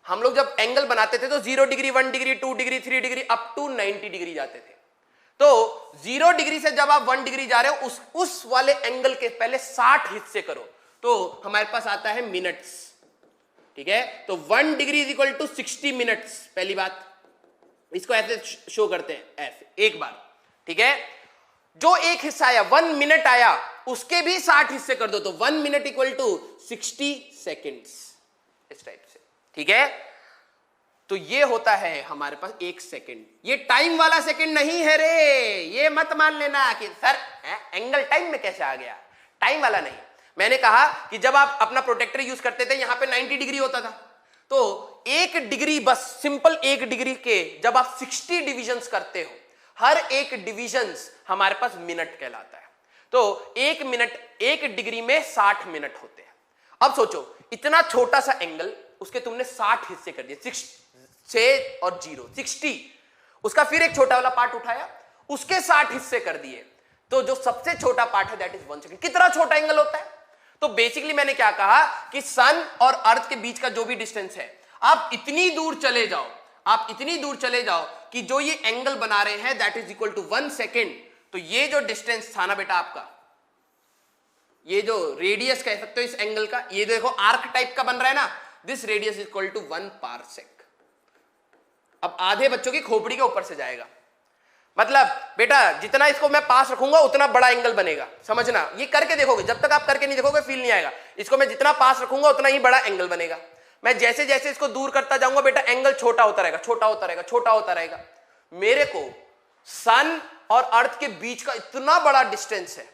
हम लोग जब एंगल बनाते थे तो 0 degree, 1 degree, 2 degree, 3 degree up to 90 degree जाते थे। तो 0 डिग्री से जब आप 1 डिग्री जा रहे हो, उस वाले एंगल के पहले 60 हिस्से करो, तो हमारे पास आता है मिनट्स, ठीक है। तो 1 degree is equal to 60 minutes. पहली बात, इसको ऐसे शो करते हैं, ऐसे एक बार, ठीक है। जो एक हिस्सा आया 1 मिनट आया, उसके भी 60 हिस्से कर दो, तो 1 मिनट इक्वल टू 60 सेकेंड्स, इस टाइप से, ठीक है। तो ये होता है हमारे पास 1 सेकेंड। ये टाइम वाला सेकेंड नहीं है रे, ये मत मान लेना कि सर एंगल टाइम में कैसे आ गया, टाइम वाला नहीं। मैंने कहा कि जब आप अपना प्रोटेक्टर यूज करते थे, यहां पे 90 डिग्री होता था, तो 1 डिग्री, बस सिंपल 1 डिग्री के जब आप 60 डिविजन्स करते हो, हर एक डिविजन्स हमारे पास मिनट कहलाता है। तो 1 मिनट, 1 डिग्री में 60 मिनट होते हैं। अब सोचो, इतना छोटा सा एंगल, उसके तुमने 60 हिस्से कर दिए, 6 और 0 60, उसका फिर एक छोटा वाला पार्ट उठाया, उसके 60 हिस्से कर दिए, तो जो सबसे छोटा पार्ट है दैट इज 1 सेकेंड। कितना छोटा एंगल होता है। तो बेसिकली मैंने क्या कहा कि सन और अर्थ के बीच का जो भी डिस्टेंस है, आप इतनी दूर चले जाओ, आप इतनी दूर चले जाओ कि जो ये एंगल बना रहे हैं that is equal to 1 second. तो ये जो डिस्टेंस था ना बेटा आपका, ये जो रेडियस कह सकते हो इस एंगल का, ये देखो आर्क टाइप का बन रहा है ना, this radius is equal to 1 parsec. अब आधे बच्चों की खोपड़ी के ऊपर से जाएगा, मतलब बेटा जितना इसको मैं पास रखूंगा उतना बड़ा एंगल बनेगा, समझना। ये करके देखोगे, जब तक आप करके नहीं देखोगे फील नहीं आएगा। इसको मैं जितना पास रखूंगा उतना ही बड़ा एंगल बनेगा। मैं जैसे जैसे इसको दूर करता जाऊंगा बेटा, एंगल छोटा होता रहेगा, छोटा होता रहेगा, छोटा होता रहेगा। मेरे को सन और अर्थ के बीच का इतना बड़ा डिस्टेंस है,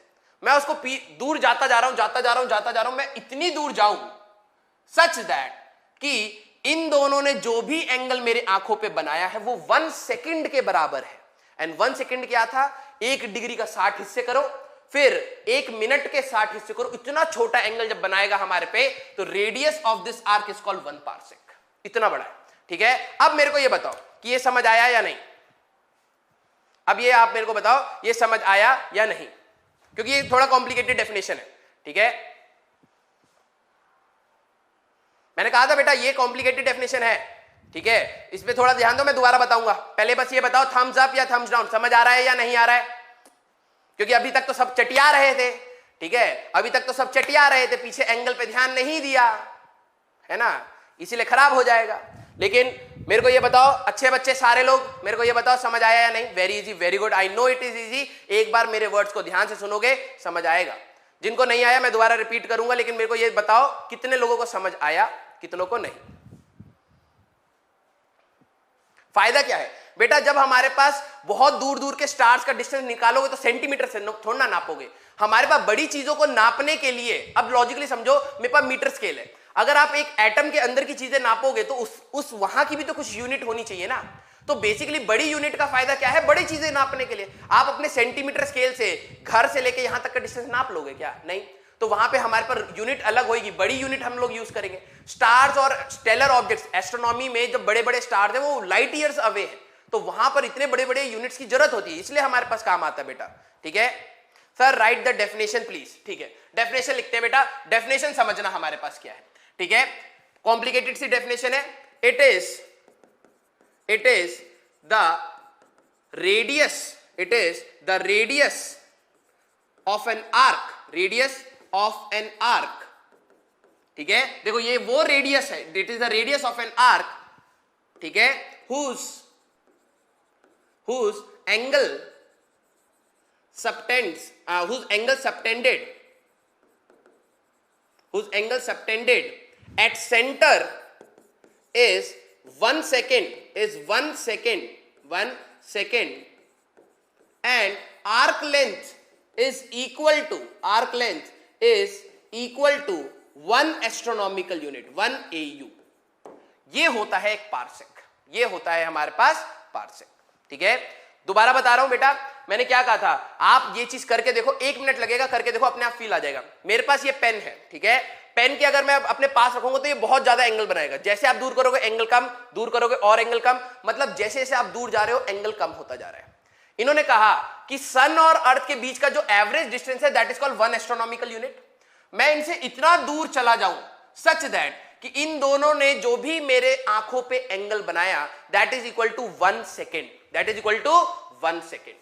मैं उसको दूर जाता जा रहा हूं, जाता जा रहा हूं, जाता जा रहा हूं, मैं इतनी दूर जाऊं सच दैट कि इन दोनों ने जो भी एंगल मेरे आंखों पे बनाया है वो 1 सेकेंड के बराबर है। एंड 1 सेकेंड क्या था, 1 डिग्री का 60 हिस्से करो, फिर 1 मिनट के 60 हिस्से करो। इतना छोटा एंगल जब बनाएगा हमारे पे, तो radius of this arc is called 1 parsec. इतना बड़ा है, ठीक है। अब मेरे को ये बताओ कि ये समझ आया या नहीं। अब ये आप मेरे को बताओ, ये समझ आया या नहीं, क्योंकि ये थोड़ा कॉम्प्लिकेटेड डेफिनेशन है, ठीक है। मैंने कहा था बेटा ये कॉम्प्लिकेटेड डेफिनेशन है, ठीक है। इस पे थोड़ा ध्यान दो, मैं दोबारा बताऊंगा। पहले बस ये बताओ थम्स अप या थम्स डाउन, समझ आ रहा है या नहीं आ रहा है। क्योंकि अभी तक तो सब चटिया रहे थे, ठीक है, अभी तक तो सब चटिया रहे थे, पीछे एंगल पे ध्यान नहीं दिया है ना, इसीलिए खराब हो जाएगा। लेकिन मेरे को ये बताओ, अच्छे बच्चे सारे लोग, मेरे को ये बताओ समझ आया या नहीं। Very easy, very good, I know it is easy. एक बार मेरे वर्ड्स को ध्यान से सुनोगे समझ आएगा। जिनको नहीं आया मैं दोबारा रिपीट करूंगा, लेकिन मेरे को ये बताओ कितने लोगों को समझ आया, कितनों को नहीं। फायदा क्या है बेटा, जब हमारे पास बहुत दूर दूर के स्टार्स का डिस्टेंस निकालोगे तो सेंटीमीटर से थोड़ा ना नापोगे। हमारे पास बड़ी चीजों को नापने के लिए, अब लॉजिकली समझो, मेरे पास मीटर स्केल है, अगर आप एक एटम के अंदर की चीजें नापोगे तो उस वहां की भी तो कुछ यूनिट होनी चाहिए ना। तो बेसिकली बड़ी यूनिट का फायदा क्या है, बड़ी चीजें नापने के लिए। आप अपने सेंटीमीटर स्केल से घर से लेके यहां तक का डिस्टेंस नाप लोगे क्या? नहीं। तो वहां पे हमारे पर यूनिट अलग होगी, बड़ी यूनिट हम लोग यूज करेंगे। स्टार्स और स्टेलर ऑब्जेक्ट्स, एस्ट्रोनॉमी में जब बड़े बड़े स्टार्स हैं वो लाइट ईयर्स अवे है, तो वहां पर इतने बड़े बड़े यूनिट्स की जरूरत होती है, इसलिए हमारे पास काम आता है बेटा, ठीक है। Sir right the definition please, ठीक है। डेफिनेशन लिखते हैं बेटा, डेफिनेशन समझना हमारे पास क्या है, ठीक है। कॉम्प्लिकेटेड सी डेफिनेशन है। It is the radius of an arc, radius of an arc, ठीक है। देखो ये वो रेडियस है, it is the radius of an arc, ठीक है, whose angle subtended at center is 1 second, and arc length is equal to 1 astronomical unit, 1 AU। ये होता है एक पारसेक, ये होता है हमारे पास पारसेक, ठीक है। दोबारा बता रहा हूं बेटा, मैंने क्या कहा था, आप ये चीज करके देखो, 1 मिनट लगेगा, करके देखो, अपने आप फील आ जाएगा। मेरे पास ये पेन है, ठीक है, पेन के अगर मैं अपने पास रखूंगा तो ये बहुत ज्यादा एंगल बनाएगा। जैसे आप दूर करोगे एंगल कम, दूर करोगे और एंगल कम, मतलब जैसे जैसे आप दूर जा रहे हो एंगल कम होता जा रहा है। इन्होंने कहा कि सन और अर्थ के बीच का जो एवरेज डिस्टेंस है that is called 1 astronomical unit. मैं इनसे इतना दूर चला जाऊं सच दैट कि इन दोनों ने जो भी मेरे आंखों पे एंगल बनाया that is equal to 1 second, that is equal to 1 second.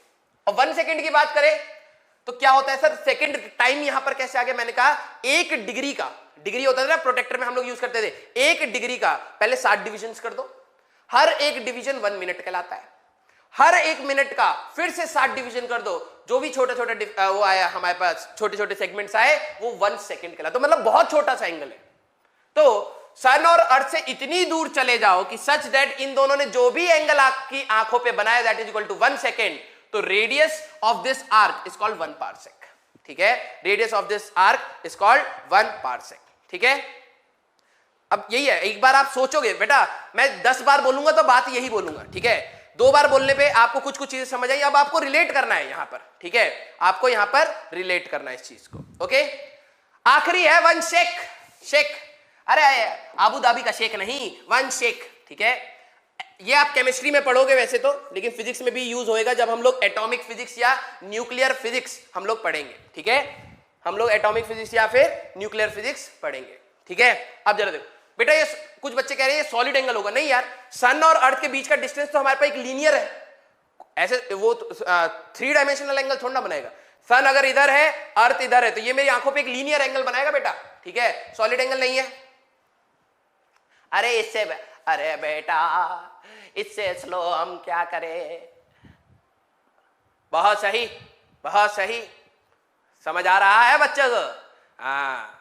और 1 सेकेंड की बात करें तो क्या होता है सर, सेकेंड टाइम यहां पर कैसे आ गया, मैंने कहा 1 डिग्री का, डिग्री होता था ना प्रोटेक्टर में हम लोग यूज करते थे, 1 डिग्री का पहले 60 डिविजन कर दो, हर एक डिवीजन 1 मिनट कहलाता है, हर 1 मिनट का फिर से 60 डिवीजन कर दो, जो भी छोटे छोटे वो आया हमारे पास छोटे छोटे सेगमेंट्स आए वो 1 सेकेंड कहलाता, तो मतलब बहुत छोटा सा एंगल है। तो सन और अर्थ से इतनी दूर चले जाओ कि सच दैट इन दोनों ने जो भी एंगल आपकी आंखों पे बनाया that is equal to 1 second, तो radius of this arc is called 1 parsec. ठीक है, radius of this arc is called 1 parsec. ठीक है, अब यही है, एक बार आप सोचोगे बेटा मैं 10 बार बोलूंगा तो बात यही बोलूंगा, ठीक है, 2 बार बोलने पे आपको कुछ कुछ चीजें समझ आई, अब आपको रिलेट करना है यहां पर, ठीक है, आपको यहां पर रिलेट करना है इस चीज को। ओके, आखिरी है 1 शेक, शेक, अरे आबू धाबी का शेक नहीं, 1 शेक। ठीक है, ये आप केमिस्ट्री में पढ़ोगे वैसे तो, लेकिन फिजिक्स में भी यूज होएगा जब हम लोग एटॉमिक फिजिक्स या न्यूक्लियर फिजिक्स हम लोग पढ़ेंगे। ठीक है, हम लोग एटॉमिक फिजिक्स या फिर न्यूक्लियर फिजिक्स पढ़ेंगे। ठीक है, अब जरा देखो बेटा, ये कुछ बच्चे कह रहे हैं ये सॉलिड एंगल होगा, नहीं यार, सन और अर्थ के बीच का डिस्टेंस तो हमारे पास एक लीनियर है, ऐसे वो 3 डायमेंशनल एंगल थोड़ा ना बनाएगा। सन अगर इधर है अर्थ इधर है तो ये मेरी आंखों पे एक लीनियर एंगल बनाएगा बेटा, ठीक है, सॉलिड एंगल नहीं है। अरे इससे, अरे बेटा इससे स्लो हम क्या करें, बहुत सही, बहुत सही, समझ आ रहा है बच्चों को? हाँ,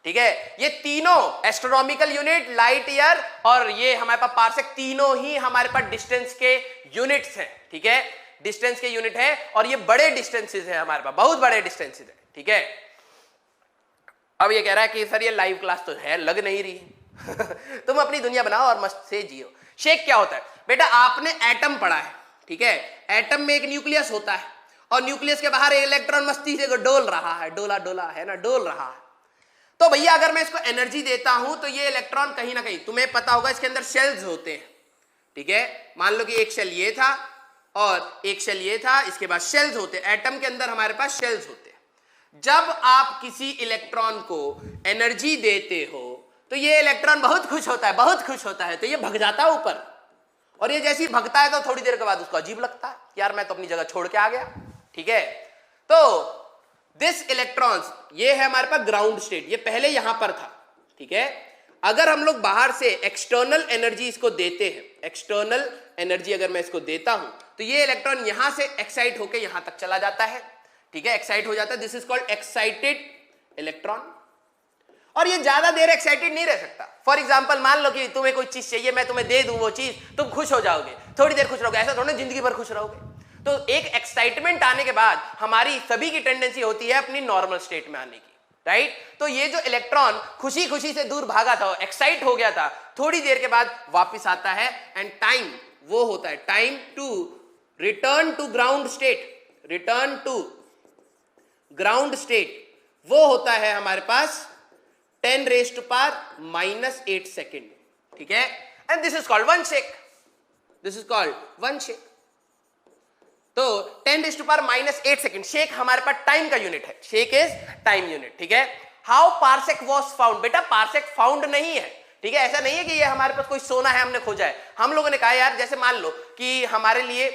ठीक है, ये तीनों एस्ट्रोनॉमिकल यूनिट, लाइट ईयर और ये हमारे पास पार्सेक, तीनों ही हमारे पास डिस्टेंस के यूनिट्स हैं। ठीक है, डिस्टेंस के यूनिट है और ये बड़े डिस्टेंसेस हैं हमारे पास, बहुत बड़े डिस्टेंसेस हैं। ठीक है, अब ये कह रहा है कि सर ये लाइव क्लास तो है, लग नहीं रही तुम अपनी दुनिया बनाओ और मस्त से जियो। शेक क्या होता है बेटा, आपने एटम पढ़ा है, ठीक है, एटम में एक न्यूक्लियस होता है और न्यूक्लियस के बाहर इलेक्ट्रॉन मस्ती से डोल रहा है, डोला डोला है ना, डोल रहा है। तो भैया अगर मैं इसको एनर्जी देता हूं तो ये इलेक्ट्रॉन कहीं ना कहीं, तुम्हें पता होगा इसके अंदर शेल्स होते हैं। ठीक है, मान लो कि एक शेल ये था और एक शेल ये था, इसके बाद शेल्स होते हैं, एटम के अंदर हमारे पास शेल्स होते हैं। जब आप किसी इलेक्ट्रॉन को एनर्जी देते हो तो ये इलेक्ट्रॉन बहुत खुश होता है, बहुत खुश होता है, तो ये भग जाता है ऊपर, और ये जैसे ही भगता है तो थोड़ी देर के बाद उसको अजीब लगता है, यार मैं तो अपनी जगह छोड़ के आ गया। ठीक है, तो दिस इलेक्ट्रॉन्स, ये है हमारे पास ग्राउंड स्टेट, ये पहले यहां पर था। ठीक है, अगर हम लोग बाहर से एक्सटर्नल एनर्जी इसको देते हैं, एक्सटर्नल एनर्जी अगर मैं इसको देता हूं तो ये इलेक्ट्रॉन यहां से एक्साइट होकर यहां तक चला जाता है। ठीक है, एक्साइट हो जाता है, this is called excited electron, और ये ज्यादा देर एक्साइटेड नहीं रह सकता। फॉर एग्जाम्पल मान लो कि तुम्हें कोई चीज चाहिए, मैं तुम्हें दे दूं वो चीज, तुम खुश हो जाओगे, थोड़ी देर खुश रहोगे, ऐसा थोड़ा जिंदगी भर खुश रहोगे। तो एक एक्साइटमेंट आने के बाद हमारी सभी की टेंडेंसी होती है अपनी नॉर्मल स्टेट में आने की, राइट। तो ये जो इलेक्ट्रॉन खुशी खुशी से दूर भागा था, एक्साइट हो गया था, थोड़ी देर के बाद वापस आता है, एंड टाइम वो होता है time to return to ground state, return to ground state वो होता है हमारे पास 10⁻⁻8 सेकेंड। ठीक है, and this is called 1 shake, this is called 1 shake. तो 10⁻⁸ सेकेंड, शेक हमारे पास टाइम का यूनिट है, शेक इज टाइम यूनिट। ठीक है, हाउ पार्सेक वॉज फाउंड, बेटा पार्सेक फाउंड नहीं है। ठीक है, ऐसा नहीं है कि ये हमारे पास कोई सोना है हमने खोजा है। हम लोगों ने कहा यार जैसे मान लो कि हमारे लिए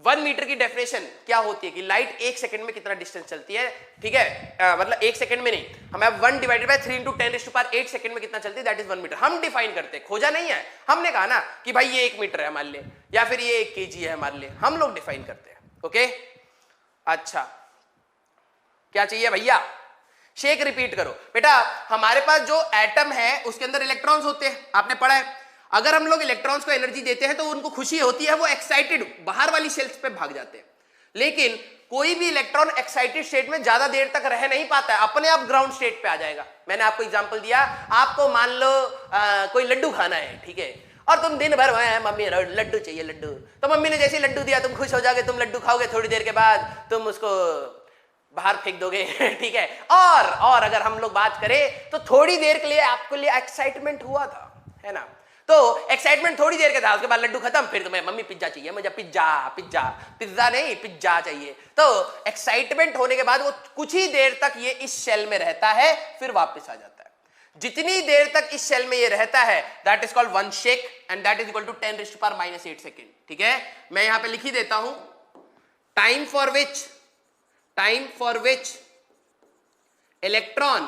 1 मीटर की डेफिनेशन क्या होती है कि लाइट 1 सेकंड में कितना डिस्टेंस चलती है। ठीक है, मतलब 1 सेकंड में नहीं, हमें 1 डिवाइडेड बाय 3 × 10⁸ सेकंड में कितना चलती है, दैट इज 1 मीटर। हम डिफाइन करते हैं, खोजा नहीं है, हमने कहा ना कि भाई ये 1 मीटर है हमारे लिए, या फिर ये 1 kg है हमारे लिए, हम लोग डिफाइन करते हैं। ओके, अच्छा क्या चाहिए भैया, शेक रिपीट करो बेटा। हमारे पास जो एटम है उसके अंदर इलेक्ट्रॉन्स होते हैं, आपने पढ़ा है। अगर हम लोग इलेक्ट्रॉन्स को एनर्जी देते हैं तो उनको खुशी होती है, वो एक्साइटेड बाहर वाली शेल्स पे भाग जाते हैं। लेकिन कोई भी इलेक्ट्रॉन एक्साइटेड स्टेट में ज्यादा देर तक रह नहीं पाता है, अपने आप ग्राउंड स्टेट पे आ जाएगा। मैंने आपको एग्जांपल दिया, आपको मान लो कोई लड्डू खाना है, ठीक है, और तुम दिन भर मम्मी लड्डू चाहिए लड्डू, तो मम्मी ने जैसे लड्डू दिया तुम खुश हो जाओगे, तुम लड्डू खाओगे, थोड़ी देर के बाद तुम उसको बाहर फेंक दोगे ठीक है। और अगर हम लोग बात करें तो थोड़ी देर के लिए आपके लिए एक्साइटमेंट हुआ था, है ना, तो एक्साइटमेंट थोड़ी देर का था, उसके बाद लड्डू खत्म, फिर तुम्हें मम्मी पिज्जा चाहिए, मुझे पिज्जा पिज्जा, पिज्जा नहीं पिज्जा चाहिए। तो एक्साइटमेंट होने के बाद वो कुछ ही देर तक ये इस शेल में रहता है, फिर वापस आ जाता है। जितनी देर तक इस शेल में ये रहता है that is called one shake and that is equal to 10⁻⁻8 second. ठीक है, मैं यहां पे लिख ही देता हूं, time for which electron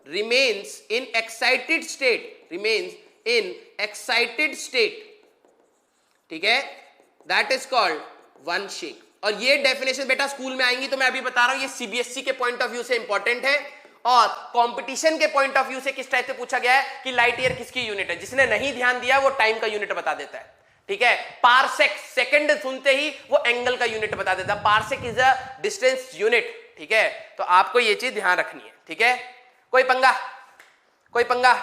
remains in excited state, ठीक है, that is called one shake। और ये डेफिनेशन बेटा स्कूल में आएंगी, तो मैं अभी बता रहा हूं ये सीबीएसई के पॉइंट ऑफ व्यू से इंपॉर्टेंट है और कंपटीशन के पॉइंट ऑफ व्यू से किस टाइप से पूछा गया है कि लाइट ईयर किसकी यूनिट है। जिसने नहीं ध्यान दिया वो टाइम का यूनिट बता देता है। ठीक है, पारसेक, सेकंड सुनते ही वो एंगल का यूनिट बता देता है। Parsec is a distance unit. ठीक है, तो आपको ये चीज ध्यान रखनी है। ठीक है, कोई पंगा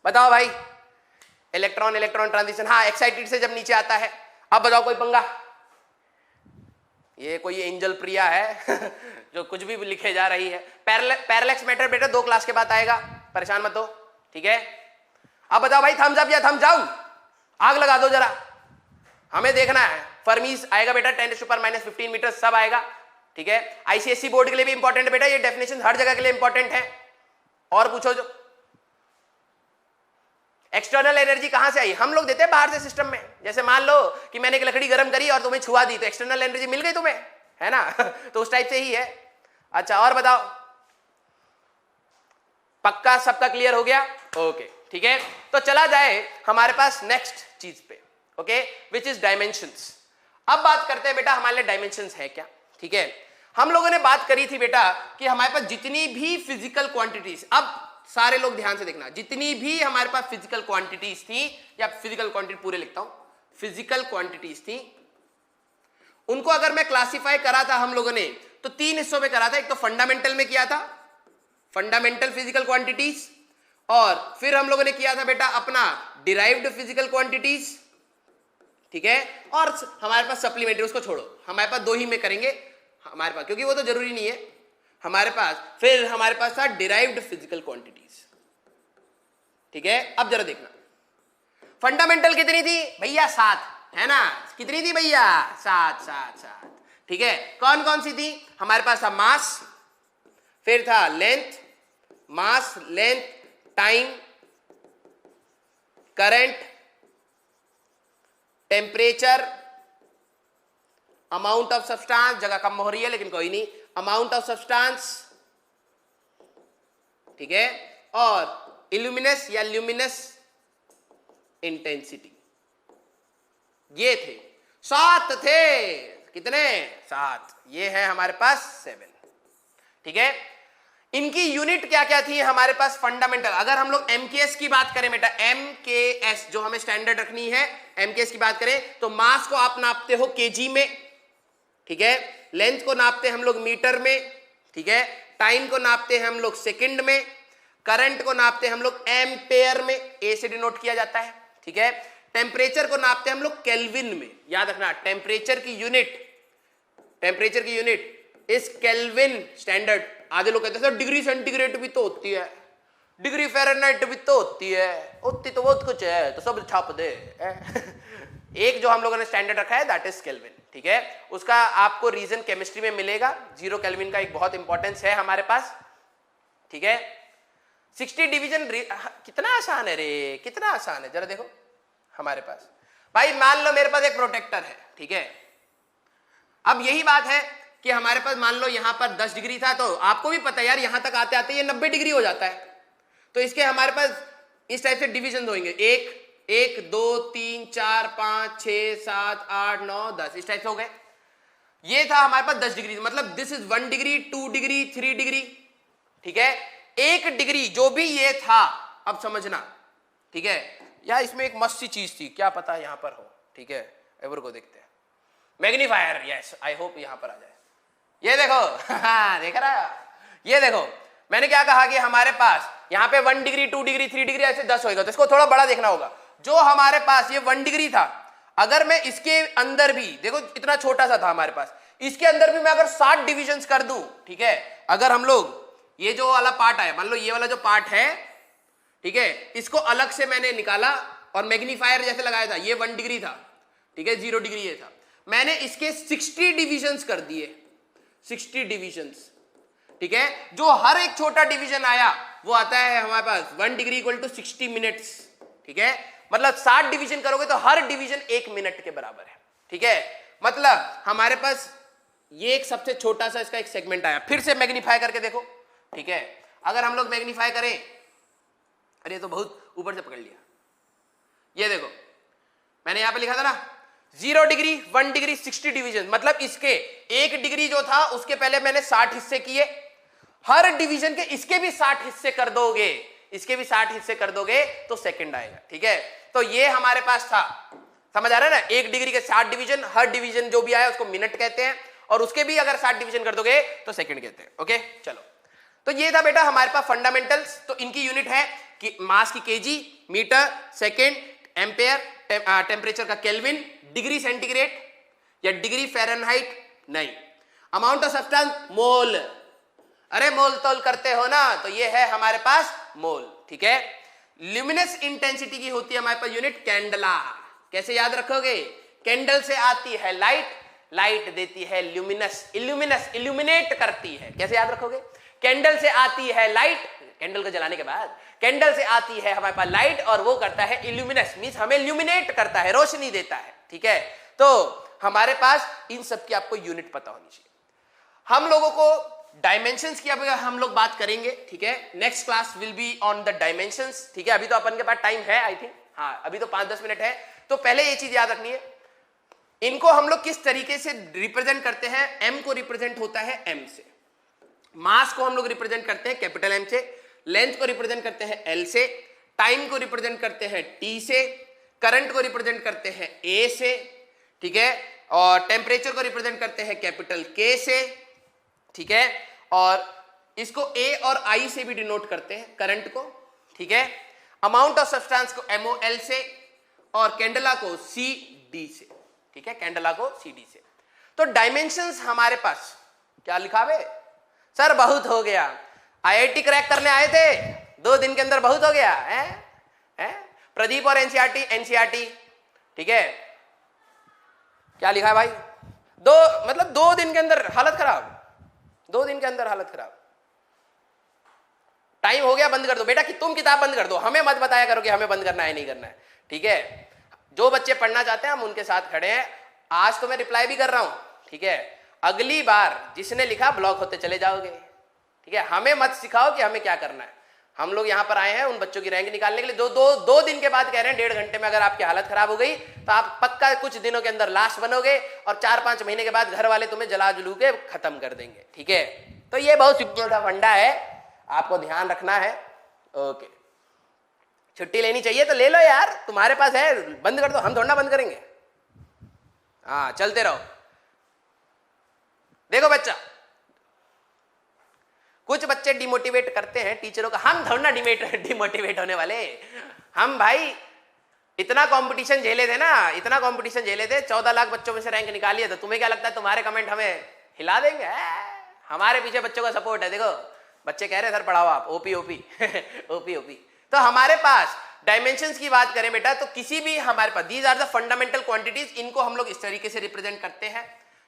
बताओ भाई। इलेक्ट्रॉन ट्रांजिशन, हाँ एक्साइटेड से जब नीचे आता है। अब बताओ कोई पंगा। ये कोई एंजल प्रिया है जो कुछ भी लिखे जा रही है। पैरेलैक्स मैटर बेटा 2 क्लास के बाद आएगा, परेशान मत हो। ठीक है, अब बताओ भाई, थम्स अप या थम्स डाउन, आग लगा दो जरा, हमें देखना है। फर्मीज आएगा बेटा 10⁻15 मीटर, सब आएगा। ठीक है, आईसीएसई बोर्ड के लिए भी इंपॉर्टेंट है बेटा, ये डेफिनेशन हर जगह के लिए इंपॉर्टेंट है। और पूछो जो एक्सटर्नल एनर्जी कहां से आई, हम लोग देते हैं बाहर से सिस्टम में। जैसे मान लो कि मैंने एक लकड़ी गर्म करी और तुम्हें छुआ दी, तो एक्सटर्नल एनर्जी मिल गई तुम्हें, है ना तो उस टाइप से ही है। अच्छा, और बताओ, पक्का सबका क्लियर हो गया? ओके, ठीक है, तो चला जाए हमारे पास नेक्स्ट चीज पे। Okay, which is dimensions. अब बात करते हैं बेटा हमारे लिए डायमेंशंस है क्या। ठीक है, हम लोगों ने बात करी थी बेटा कि हमारे पास जितनी भी फिजिकल क्वांटिटीज, अब सारे लोग ध्यान से देखना, जितनी भी हमारे पास फिजिकल क्वांटिटीज थी, या फिजिकल क्वांटिटी पूरे लिखता हूं, फिजिकल क्वांटिटीज थी, उनको अगर मैं क्लासिफाई करा था हम लोगों ने तो 3 हिस्सों में करा था। एक तो फंडामेंटल में किया था, फंडामेंटल फिजिकल क्वांटिटीज, और फिर हम लोगों ने किया था बेटा अपना डिराइव्ड फिजिकल क्वांटिटीज। ठीक है, और हमारे पास सप्लीमेंट्री, उसको छोड़ो, हमारे पास 2 ही में करेंगे हमारे पास, क्योंकि वो तो जरूरी नहीं है हमारे पास। फिर हमारे पास था डिराइव्ड फिजिकल क्वांटिटीज। ठीक है, अब जरा देखना, फंडामेंटल कितनी थी भैया? 7, है ना? कितनी थी भैया? 7। ठीक है, कौन कौन सी थी? हमारे पास था मास, फिर था length, mass, length, time, current, temperature, amount of substance, जगह कम हो रही है लेकिन कोई नहीं, अमाउंट ऑफ सब्सटेंस। ठीक है, और इल्यूमिनस या ल्यूमिनस इंटेंसिटी। ये थे 7 थे। कितने? 7। ये है हमारे पास 7। ठीक है, इनकी यूनिट क्या क्या थी हमारे पास फंडामेंटल। अगर हम लोग एमकेएस की बात करें बेटा, एमकेएस जो हमें स्टैंडर्ड रखनी है, एमकेएस की बात करें तो मास को आप नापते हो केजी में। ठीक है, लेंथ को नापते हैं हम लोग मीटर में। ठीक है, टाइम को नापते हैं हम लोग सेकंड में, करंट को नापते हैं हम लोग एम्पेयर में, ए से डिनोट किया जाता है। ठीक है, टेम्परेचर को नापते हैं हम लोग केल्विन में। याद रखना, टेम्परेचर की यूनिट इज केल्विन स्टैंडर्ड। आधे लोग कहते हैं डिग्री सेंटीग्रेड भी तो होती है, डिग्री फ़ारेनहाइट भी तो होती है, उतनी तो बहुत कुछ है, तो सब छाप दे एक जो हम लोगों ने स्टैंडर्ड रखा है दैट इज केल्विन। ठीक है, उसका आपको रीजन केमिस्ट्री में मिलेगा। 0 केल्विन का एक बहुत इंपॉर्टेंस है हमारे पास। ठीक है, 60 डिवीजन कितना आसान है रे, कितना आसान है, जरा देखो हमारे पास। भाई मान लो मेरे पास एक प्रोटेक्टर है। ठीक है, अब यही बात है कि हमारे पास मान लो यहां पर 10 डिग्री था, तो आपको भी पता है यार यहां तक आते आते ये 90 डिग्री हो जाता है। तो इसके हमारे पास इस टाइप से डिवीजन होंगे, 1 2 3 4 5 6 7 8 9 10, इस टाइप से हो गए। ये था हमारे पास 10 डिग्री, मतलब this is 1 degree 2 degree 3 degree. ठीक है, 1 डिग्री जो भी ये था, अब समझना। ठीक है, यार इसमें एक मस्त सी चीज थी, क्या पता यहां पर हो। ठीक है, एवर को देखते हैं, मैग्नीफायर। यस, आई होप यहां पर आ जाए। ये देखो देख रहा है, ये देखो मैंने क्या कहा कि हमारे पास यहाँ पे 1 डिग्री 2 डिग्री 3 डिग्री ऐसे 10 होगा, तो इसको थोड़ा बड़ा देखना होगा। जो हमारे पास ये 1 डिग्री था, अगर मैं इसके अंदर भी देखो इतना छोटा सा था हमारे पास, इसके अंदर भी मैं अगर 7 डिविजन्स कर दूं, ठीक है, अगर हम लोग ये जो वाला पार्ट है, मान लो ये वाला जो पार्ट है, ठीक है, इसको अलग से मैंने निकाला और मैग्नीफायर जैसे लगाया था, ये 1 डिग्री था, ठीक है, 0 डिग्री ये था, मैंने इसके 60 डिविजन्स कर दिए, 60 डिविजन्स, ठीक है। जो हर एक छोटा डिवीजन आया वो आता है हमारे पास 1 डिग्री इक्वल टू 60 मिनट्स, ठीक है। मतलब 60 डिवीजन करोगे तो हर डिवीजन 1 मिनट के बराबर है, ठीक है। मतलब हमारे पास ये एक सबसे छोटा सा इसका एक सेगमेंट आया, फिर से मैग्नीफाई करके देखो, ठीक है। अगर हम लोग मैग्नीफाई करें, अरे तो बहुत ऊपर से पकड़ लिया, ये देखो मैंने यहां पे लिखा था ना 0 डिग्री 1 डिग्री 60 डिवीजन, मतलब इसके 1 डिग्री जो था उसके पहले मैंने 60 हिस्से किए, हर डिवीजन के इसके भी 60 हिस्से कर दोगे, इसके भी 60 हिस्से कर दोगे तो सेकंड आएगा, ठीक है। तो ये हमारे पास था, समझ आ रहा है ना, 1 डिग्री के 60 डिवीजन, हर डिवीजन जो भी आया उसको मिनट कहते हैं, और उसके भी अगर 60 डिवीजन कर दोगे तो सेकंड कहते हैं, ओके। चलो, तो ये था बेटा हमारे पास फंडामेंटल्स। तो इनकी यूनिट है कि मास की KG, metre, second, ampere, temperature का केल्विन, डिग्री सेंटीग्रेड या डिग्री फ़ारेनहाइट नहीं, अमाउंट ऑफ सब्सटेंस मोल, अरे मोल तोल करते हो ना, तो ये है हमारे पास मोल, ठीक है। ल्यूमिनस इंटेंसिटी की होती है हमारे पास यूनिट कैंडला, कैसे याद रखोगे, कैंडल से आती है लाइट, लाइट देती है ल्यूमिनस, इल्यूमिनस इल्यूमिनेट करती है, कैसे याद रखोगे, कैंडल से आती है लाइट, कैंडल को जलाने के बाद कैंडल से आती है हमारे पास लाइट और वो करता है इल्यूमिनस, मींस हमें इल्यूमिनेट करता है, रोशनी देता है, ठीक है। तो हमारे पास इन सब की आपको यूनिट पता होनी चाहिए। हम लोगों को डायमेंशंस की अब हम लोग बात करेंगे, ठीक है, next class will be on the dimensions, ठीक है। अभी तो अपन के पास टाइम है आई थिंक, हाँ अभी तो 5-10 मिनट है, तो पहले ये चीज याद रखनी है, इनको हम लोग किस तरीके से रिप्रेजेंट करते हैं, एम को रिप्रेजेंट होता है एम से, मास को हम लोग रिप्रेजेंट करते हैं कैपिटल एम से, लेंथ को रिप्रेजेंट करते हैं एल से, टाइम को रिप्रेजेंट करते हैं टी से, करंट को रिप्रेजेंट करते हैं ए से, ठीक है, और टेम्परेचर को रिप्रेजेंट करते हैं कैपिटल के से, ठीक है, और इसको ए और आई से भी डिनोट करते हैं करंट को, ठीक है। अमाउंट ऑफ सब्सटेंस को एमओएल से और कैंडला को सी डी से, ठीक है, कैंडला को सी डी से। तो डायमेंशंस हमारे पास क्या लिखा है सर, बहुत हो गया, आईआईटी क्रैक करने आए थे 2 दिन के अंदर बहुत हो गया है? प्रदीप और एनसीईआरटी, ठीक है, क्या लिखा है भाई, 2 दिन के अंदर हालत खराब, 2 दिन के अंदर हालत खराब, टाइम हो गया, बंद कर दो बेटा, कि तुम किताब बंद कर दो, हमें मत बताया करो कि हमें बंद करना है नहीं करना है, ठीक है। जो बच्चे पढ़ना चाहते हैं हम उनके साथ खड़े हैं, आज तो मैं रिप्लाई भी कर रहा हूं, ठीक है, अगली बार जिसने लिखा ब्लॉक होते चले जाओगे, ठीक है। हमें मत सिखाओ कि हमें क्या करना है, हम लोग यहां पर आए हैं उन बच्चों की रैंक निकालने के लिए। दो दिन के बाद कह रहे हैं 1.5 घंटे में अगर आपकी हालत खराब हो गई तो आप पक्का कुछ दिनों के अंदर लाश बनोगे और 4-5 महीने के बाद घर वाले तुम्हें जला जुलू के खत्म कर देंगे, ठीक है। तो ये बहुत सिंपल सा फंडा है, आपको ध्यान रखना है, ओके। छुट्टी लेनी चाहिए तो ले लो यार, तुम्हारे पास है, बंद कर दो, हम थोड़ा ना बंद करेंगे, हाँ चलते रहो। देखो बच्चा, कुछ बच्चे डिमोटिवेट करते हैं टीचरों का, हम थोड़ा ना डिमोटिवेट होने वाले, हम भाई इतना कंपटीशन झेले थे ना, इतना कंपटीशन झेले थे, 14 लाख बच्चों में से रैंक निकाली है, तो तुम्हें क्या लगता है तुम्हारे कमेंट हमें हिला देंगे? हमारे पीछे बच्चों का सपोर्ट है, देखो बच्चे कह रहे हैं सर पढ़ाओ आप, ओपी ओपी ओपी ओपी। तो हमारे पास डायमेंशंस की बात करें बेटा, तो किसी भी हमारे पास these are the fundamental quantities, इनको हम लोग इस तरीके से रिप्रेजेंट करते हैं,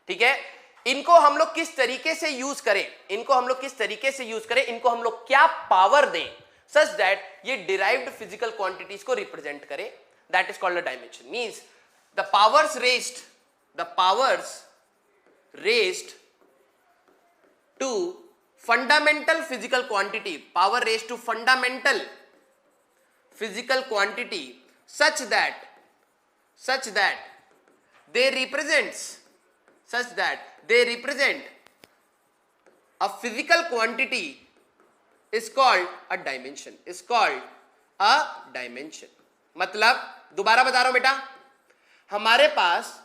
ठीक है। इनको हम लोग किस तरीके से यूज करें, इनको हम लोग किस तरीके से यूज करें, इनको हम लोग क्या पावर दें सच दैट ये डिराइव्ड फिजिकल क्वांटिटीज को रिप्रेजेंट करे, that is called a dimension. Means the powers raised to fundamental physical quantity, power raised to fundamental physical quantity such that they represent a physical quantity is called a dimension, मतलब दोबारा बता रहा हूं बेटा, हमारे पास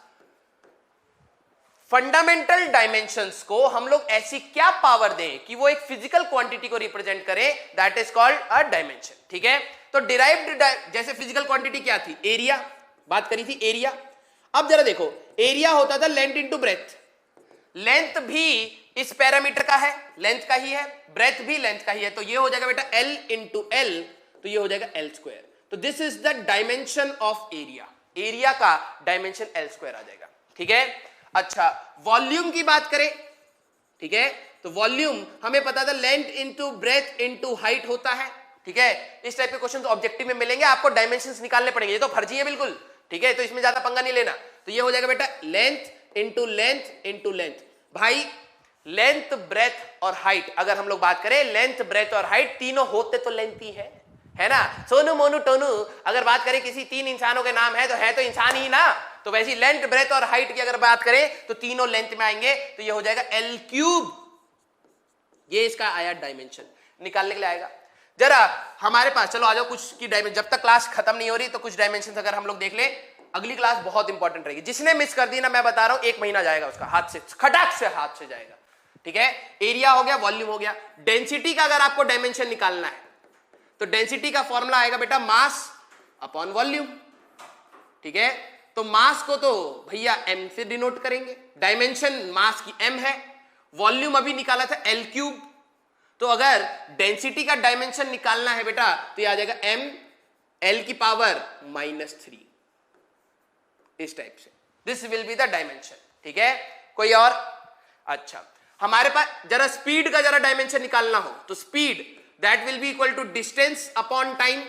fundamental dimensions को हम लोग ऐसी क्या पावर दें कि वो एक फिजिकल क्वांटिटी को रिप्रेजेंट करे, that is called a dimension, ठीक है। तो डिराइव्ड, जैसे फिजिकल क्वांटिटी क्या थी, एरिया, बात करी थी एरिया। अब जरा देखो, एरिया होता था लेंथ इंटू ब्रेथ, लेंथ भी इस पैरामीटर का है, लेंथ का ही है, ब्रेथ भी लेंथ का ही है, तो ये हो जाएगा बेटा L इंटू एल, तो तो ये हो जाएगा एल स्क्वायर। तो this is the dimension of area, area का डायमेंशन एल स्क्वायर आ जाएगा। ठीक है, अच्छा वॉल्यूम की बात करें, ठीक है, तो वॉल्यूम हमें पता था length into breadth into height होता है। ठीक है, इस टाइप के क्वेश्चन ऑब्जेक्टिव में मिलेंगे, आपको डायमेंशंस निकालने पड़ेंगे, ये तो फर्जी है बिल्कुल। ठीक है, तो इसमें ज्यादा पंगा नहीं लेना। तो ये हो जाएगा बेटा length into length into length. भाई लेंथ ब्रेथ और हाइट अगर हम लोग बात करें, लेंथ ब्रेथ और हाइट तीनों होते तो लेंथ ही है ना। सोनू मोनू टोनू अगर बात करें किसी तीन इंसानों के नाम है तो इंसान ही ना। तो वैसी लेंथ ब्रेथ और हाइट की अगर बात करें तो तीनों लेंथ में आएंगे, तो ये हो जाएगा एल क्यूब। ये इसका आया डायमेंशन, निकालने के लिए आएगा। जरा हमारे पास चलो आ जाओ कुछ की डायमेंशन, जब तक क्लास खत्म नहीं हो रही तो कुछ डायमेंशन अगर हम लोग देख ले, अगली क्लास बहुत इंपॉर्टेंट रहेगी। जिसने मिस कर दी ना, मैं बता रहा हूं 1 महीना जाएगा उसका, हाथ से खटाक से हाथ से जाएगा। ठीक है, एरिया हो गया, वॉल्यूम हो गया। डेंसिटी का अगर आपको डायमेंशन निकालना है तो डेंसिटी का फॉर्मूला आएगा बेटा मास अपॉन वॉल्यूम। ठीक है, तो मास को तो भैया m से डिनोट करेंगे, डायमेंशन मास की m है, वॉल्यूम अभी निकाला था एल क्यूब। तो अगर डेंसिटी का डायमेंशन निकालना है बेटा तो ये आ जाएगा m l की पावर -3, इस टाइप से। This will be the dimension. ठीक है, कोई और? अच्छा हमारे पास जरा स्पीड का जरा डायमेंशन निकालना हो तो speed that will be equal to distance upon time.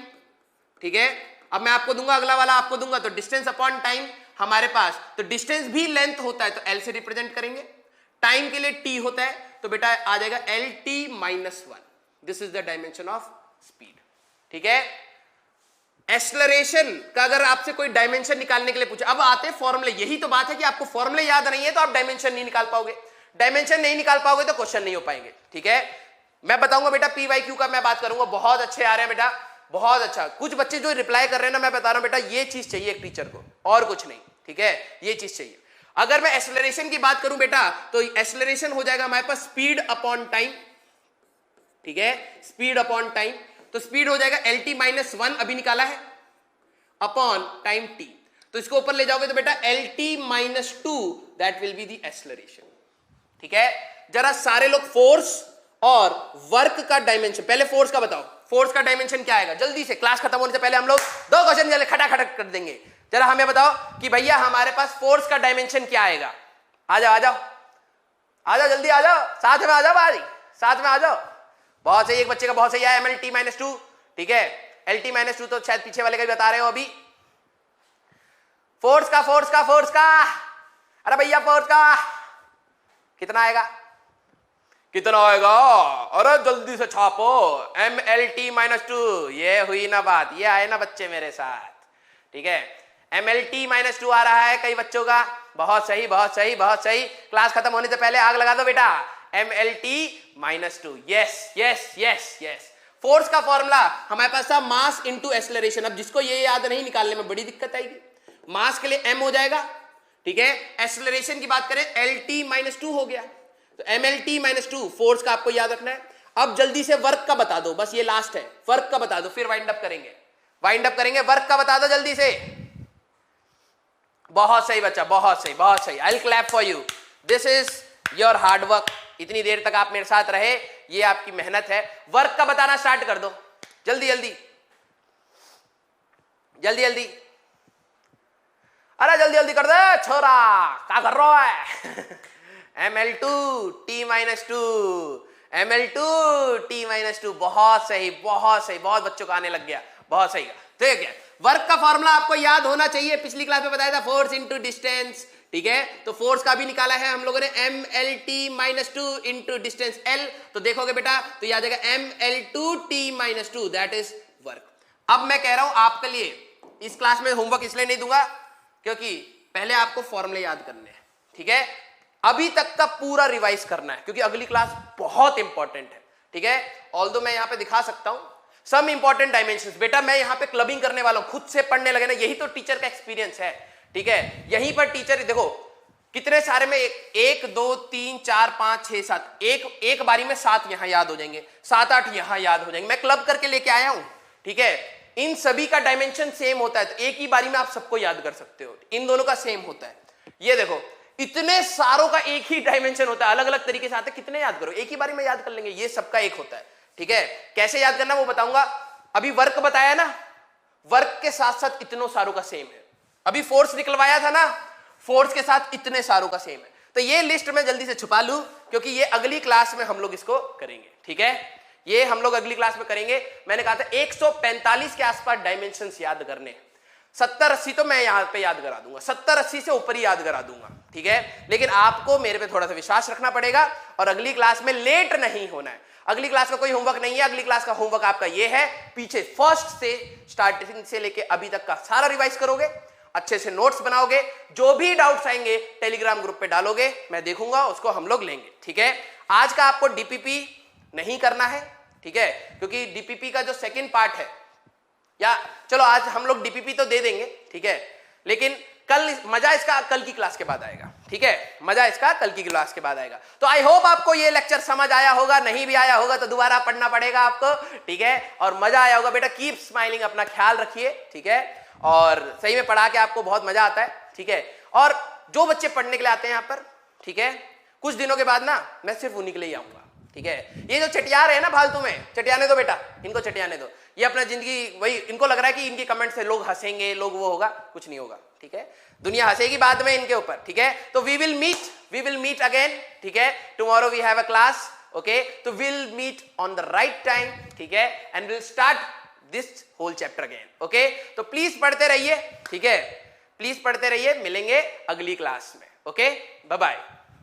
ठीक है, अब मैं आपको दूंगा, अगला वाला आपको दूंगा, तो डिस्टेंस अपॉन टाइम हमारे पास, तो डिस्टेंस भी लेंथ होता है तो एल से रिप्रेजेंट करेंगे, टाइम के लिए टी होता है तो बेटा आ जाएगा L T -1। This is the dimension of speed. ठीक है, एक्सेलरेशन का अगर आपसे कोई डायमेंशन निकालने के लिए पूछे, अब आते हैं फॉर्मूले। यही तो बात है कि आपको फॉर्मूले याद नहीं है तो आप डायमेंशन नहीं निकाल पाओगे, डायमेंशन नहीं निकाल पाओगे तो क्वेश्चन नहीं हो पाएंगे। ठीक है, मैं बताऊंगा बेटा पी वाई क्यू का मैं बात करूंगा, बहुत अच्छे आ रहे हैं बेटा, बहुत अच्छा। कुछ बच्चे जो रिप्लाई कर रहे हैं ना, मैं बता रहा हूं बेटा ये चीज चाहिए एक टीचर को और कुछ नहीं। ठीक है, ये चीज चाहिए। अगर मैं एक्सेलरेशन की बात करूं बेटा तो एक्सेलरेशन हो जाएगा हमारे पास स्पीड अपॉन टाइम। ठीक है, स्पीड अपॉन टाइम, तो स्पीड हो जाएगा एल टी -1 अभी निकाला है अपॉन टाइम टी, तो इसको ऊपर ले जाओगे तो बेटा L T -2 that will be the acceleration. ठीक है, जरा सारे लोग फोर्स और वर्क का डायमेंशन, पहले फोर्स का बताओ, फोर्स का डायमेंशन क्या आएगा जल्दी से, क्लास खत्म होने से पहले हम लोग 2 क्वेश्चन जल्दी खटाखट कर देंगे। जरा हमें बताओ कि भैया हमारे पास फोर्स का डायमेंशन क्या आएगा। आ जाओ आ जाओ आ जाओ, जल्दी आ जाओ, साथ में आ जाओ भाई, साथ में आ जाओ। बहुत सही, एक बच्चे का बहुत सही है, एम एल टी -2। ठीक है, एल टी -2 तो शायद पीछे वाले का भी बता रहे हो अभी। फोर्स का फोर्स का फोर्स का, अरे भैया फोर्स का कितना आएगा, कितना आएगा, अरे जल्दी से छापो, एम एल टी -2। ये हुई ना बात, ये आए ना बच्चे मेरे साथ। ठीक है, एम एल टी -2 आ रहा है कई बच्चों का, बहुत सही बहुत सही बहुत सही। क्लास खत्म होने से पहले आग लगा दो बेटा, M L T -2। Yes yes yes yes. Force का फॉर्मूला हमारे पास था मास इंटू एक्सेलरेशन। अब जिसको ये याद नहीं, निकालने में बड़ी दिक्कत आएगी। मास के लिए m हो जाएगा, ठीक है, एक्सेलरेशन की बात करें एल टी -2 हो गया, तो एम एल टी -2 फोर्स का आपको याद रखना है। अब जल्दी से वर्क का बता दो, बस ये लास्ट है, वर्क का बता दो, फिर वाइंड अप करेंगे, वाइंड अप करेंगे। वर्क का बता दो जल्दी से। बहुत सही बच्चा, बहुत सही बहुत सही, I will clap for you, this is your hard work. इतनी देर तक आप मेरे साथ रहे, ये आपकी मेहनत है। वर्क का बताना स्टार्ट कर दो, जल्दी जल्दी जल्दी जल्दी, अरे जल्दी जल्दी कर दे छोरा, क्या कर रहा है। ML2 T -2, ML2 T -2, बहुत सही बहुत सही, बहुत बच्चों का आने लग गया, बहुत सही। ठीक है, वर्क का फॉर्मूला आपको याद होना चाहिए, पिछली क्लास में बताया था, फोर्स इंटू डिस्टेंस। ठीक है, तो फोर्स का भी निकाला है हम लोगों ने, MLT -2 इंटू डिस्टेंस L। तो देखोगे बेटा तो याद आएगा ML2 T -2 that is work. अब मैं कह रहा हूं आपके लिए इस क्लास में होमवर्क इसलिए नहीं दूंगा क्योंकि पहले आपको फॉर्मूले याद करने हैं। ठीक है, अभी तक का पूरा रिवाइज करना है क्योंकि अगली क्लास बहुत इंपॉर्टेंट है। ठीक है, ऑल्दो मैं यहां पे दिखा सकता हूं सम इंपॉर्टेंट डायमेंशंस। बेटा मैं यहां पे क्लबिंग करने वाला हूं, खुद से पढ़ने लगे ना, यही तो टीचर का एक्सपीरियंस है। ठीक है, यहीं पर टीचर देखो कितने सारे में 1 2 3 4 5 6 7, एक बारी में 7 यहां याद हो जाएंगे, 7 8 यहां याद हो जाएंगे। मैं क्लब करके लेके आया हूं। ठीक है, इन सभी का डायमेंशन सेम होता है, तो एक ही बारी में आप सबको याद कर सकते हो, इन दोनों का सेम होता है। ये देखो इतने सारों का एक ही डायमेंशन होता है, अलग अलग तरीके से आते हैं, कितने याद करो, एक ही बारी में याद कर लेंगे, ये सबका एक होता है। ठीक है, कैसे याद करना वो बताऊंगा, अभी वर्क बताया ना, वर्क के साथ साथ इतनों सारों का सेम है। अभी फोर्स निकलवाया था ना, फोर्स के साथ इतने सारों का सेम है। तो ये लिस्ट में जल्दी से छुपा लूं, क्योंकि ये अगली क्लास में हम लोग इसको करेंगे, ठीक है? ये हम लोग अगली क्लास में करेंगे। मैंने कहा था 145 के आसपास डायमेंशंस याद करने, 70-80 तो मैं यहां पे याद करा दूंगा, 70-80 से ऊपर ही याद करा दूंगा, ठीक है? लेकिन आपको मेरे पे थोड़ा सा विश्वास रखना पड़ेगा और अगली क्लास में लेट नहीं होना है। अगली क्लास का कोई होमवर्क नहीं है, अगली क्लास का होमवर्क आपका ये है, पीछे फर्स्ट से स्टार्टिंग से लेके अभी तक का सारा रिवाइज करोगे, अच्छे से नोट्स बनाओगे, जो भी डाउट्स आएंगे टेलीग्राम ग्रुप पे डालोगे, मैं देखूंगा, उसको हम लोग लेंगे, ठीक है? आज का आपको डीपीपी नहीं करना है, ठीक है? क्योंकि डीपीपी का जो सेकंड पार्ट है, या चलो आज हम लोग डीपीपी तो दे देंगे, ठीक है? लेकिन कल मजा इसका कल की क्लास के बाद आएगा, ठीक है? मजा इसका कल की क्लास के बाद आएगा। तो आई होप आपको ये लेक्चर समझ आया होगा, नहीं भी आया होगा तो दोबारा पढ़ना पड़ेगा आपको, ठीक है? और मजा आया होगा। बेटा कीप स्माइलिंग, अपना ख्याल रखिए, ठीक है? और सही में पढ़ा के आपको बहुत मजा आता है, ठीक है? और जो बच्चे पढ़ने के लिए आते हैं यहाँ पर, ठीक है, कुछ दिनों के बाद ना मैं सिर्फ उन्हीं के लिए आऊंगा, ठीक है? ये जो चटियार है ना फालतू में, चटियाने दो बेटा, इनको चटियाने दो। ये अपना जिंदगी वही, इनको लग रहा है कि इनके कमेंट से लोग हंसेंगे, लोग वो होगा, कुछ नहीं होगा, ठीक है? दुनिया हंसेगी बाद में इनके ऊपर, ठीक है? तो वी विल मीट अगेन, ठीक है? Tomorrow we have a class, okay? तो will meet on the right time, ठीक है? And will start this whole chapter again, okay? तो प्लीज पढ़ते रहिए, ठीक है? प्लीज पढ़ते रहिए, मिलेंगे अगली क्लास में, ओके? Bye bye.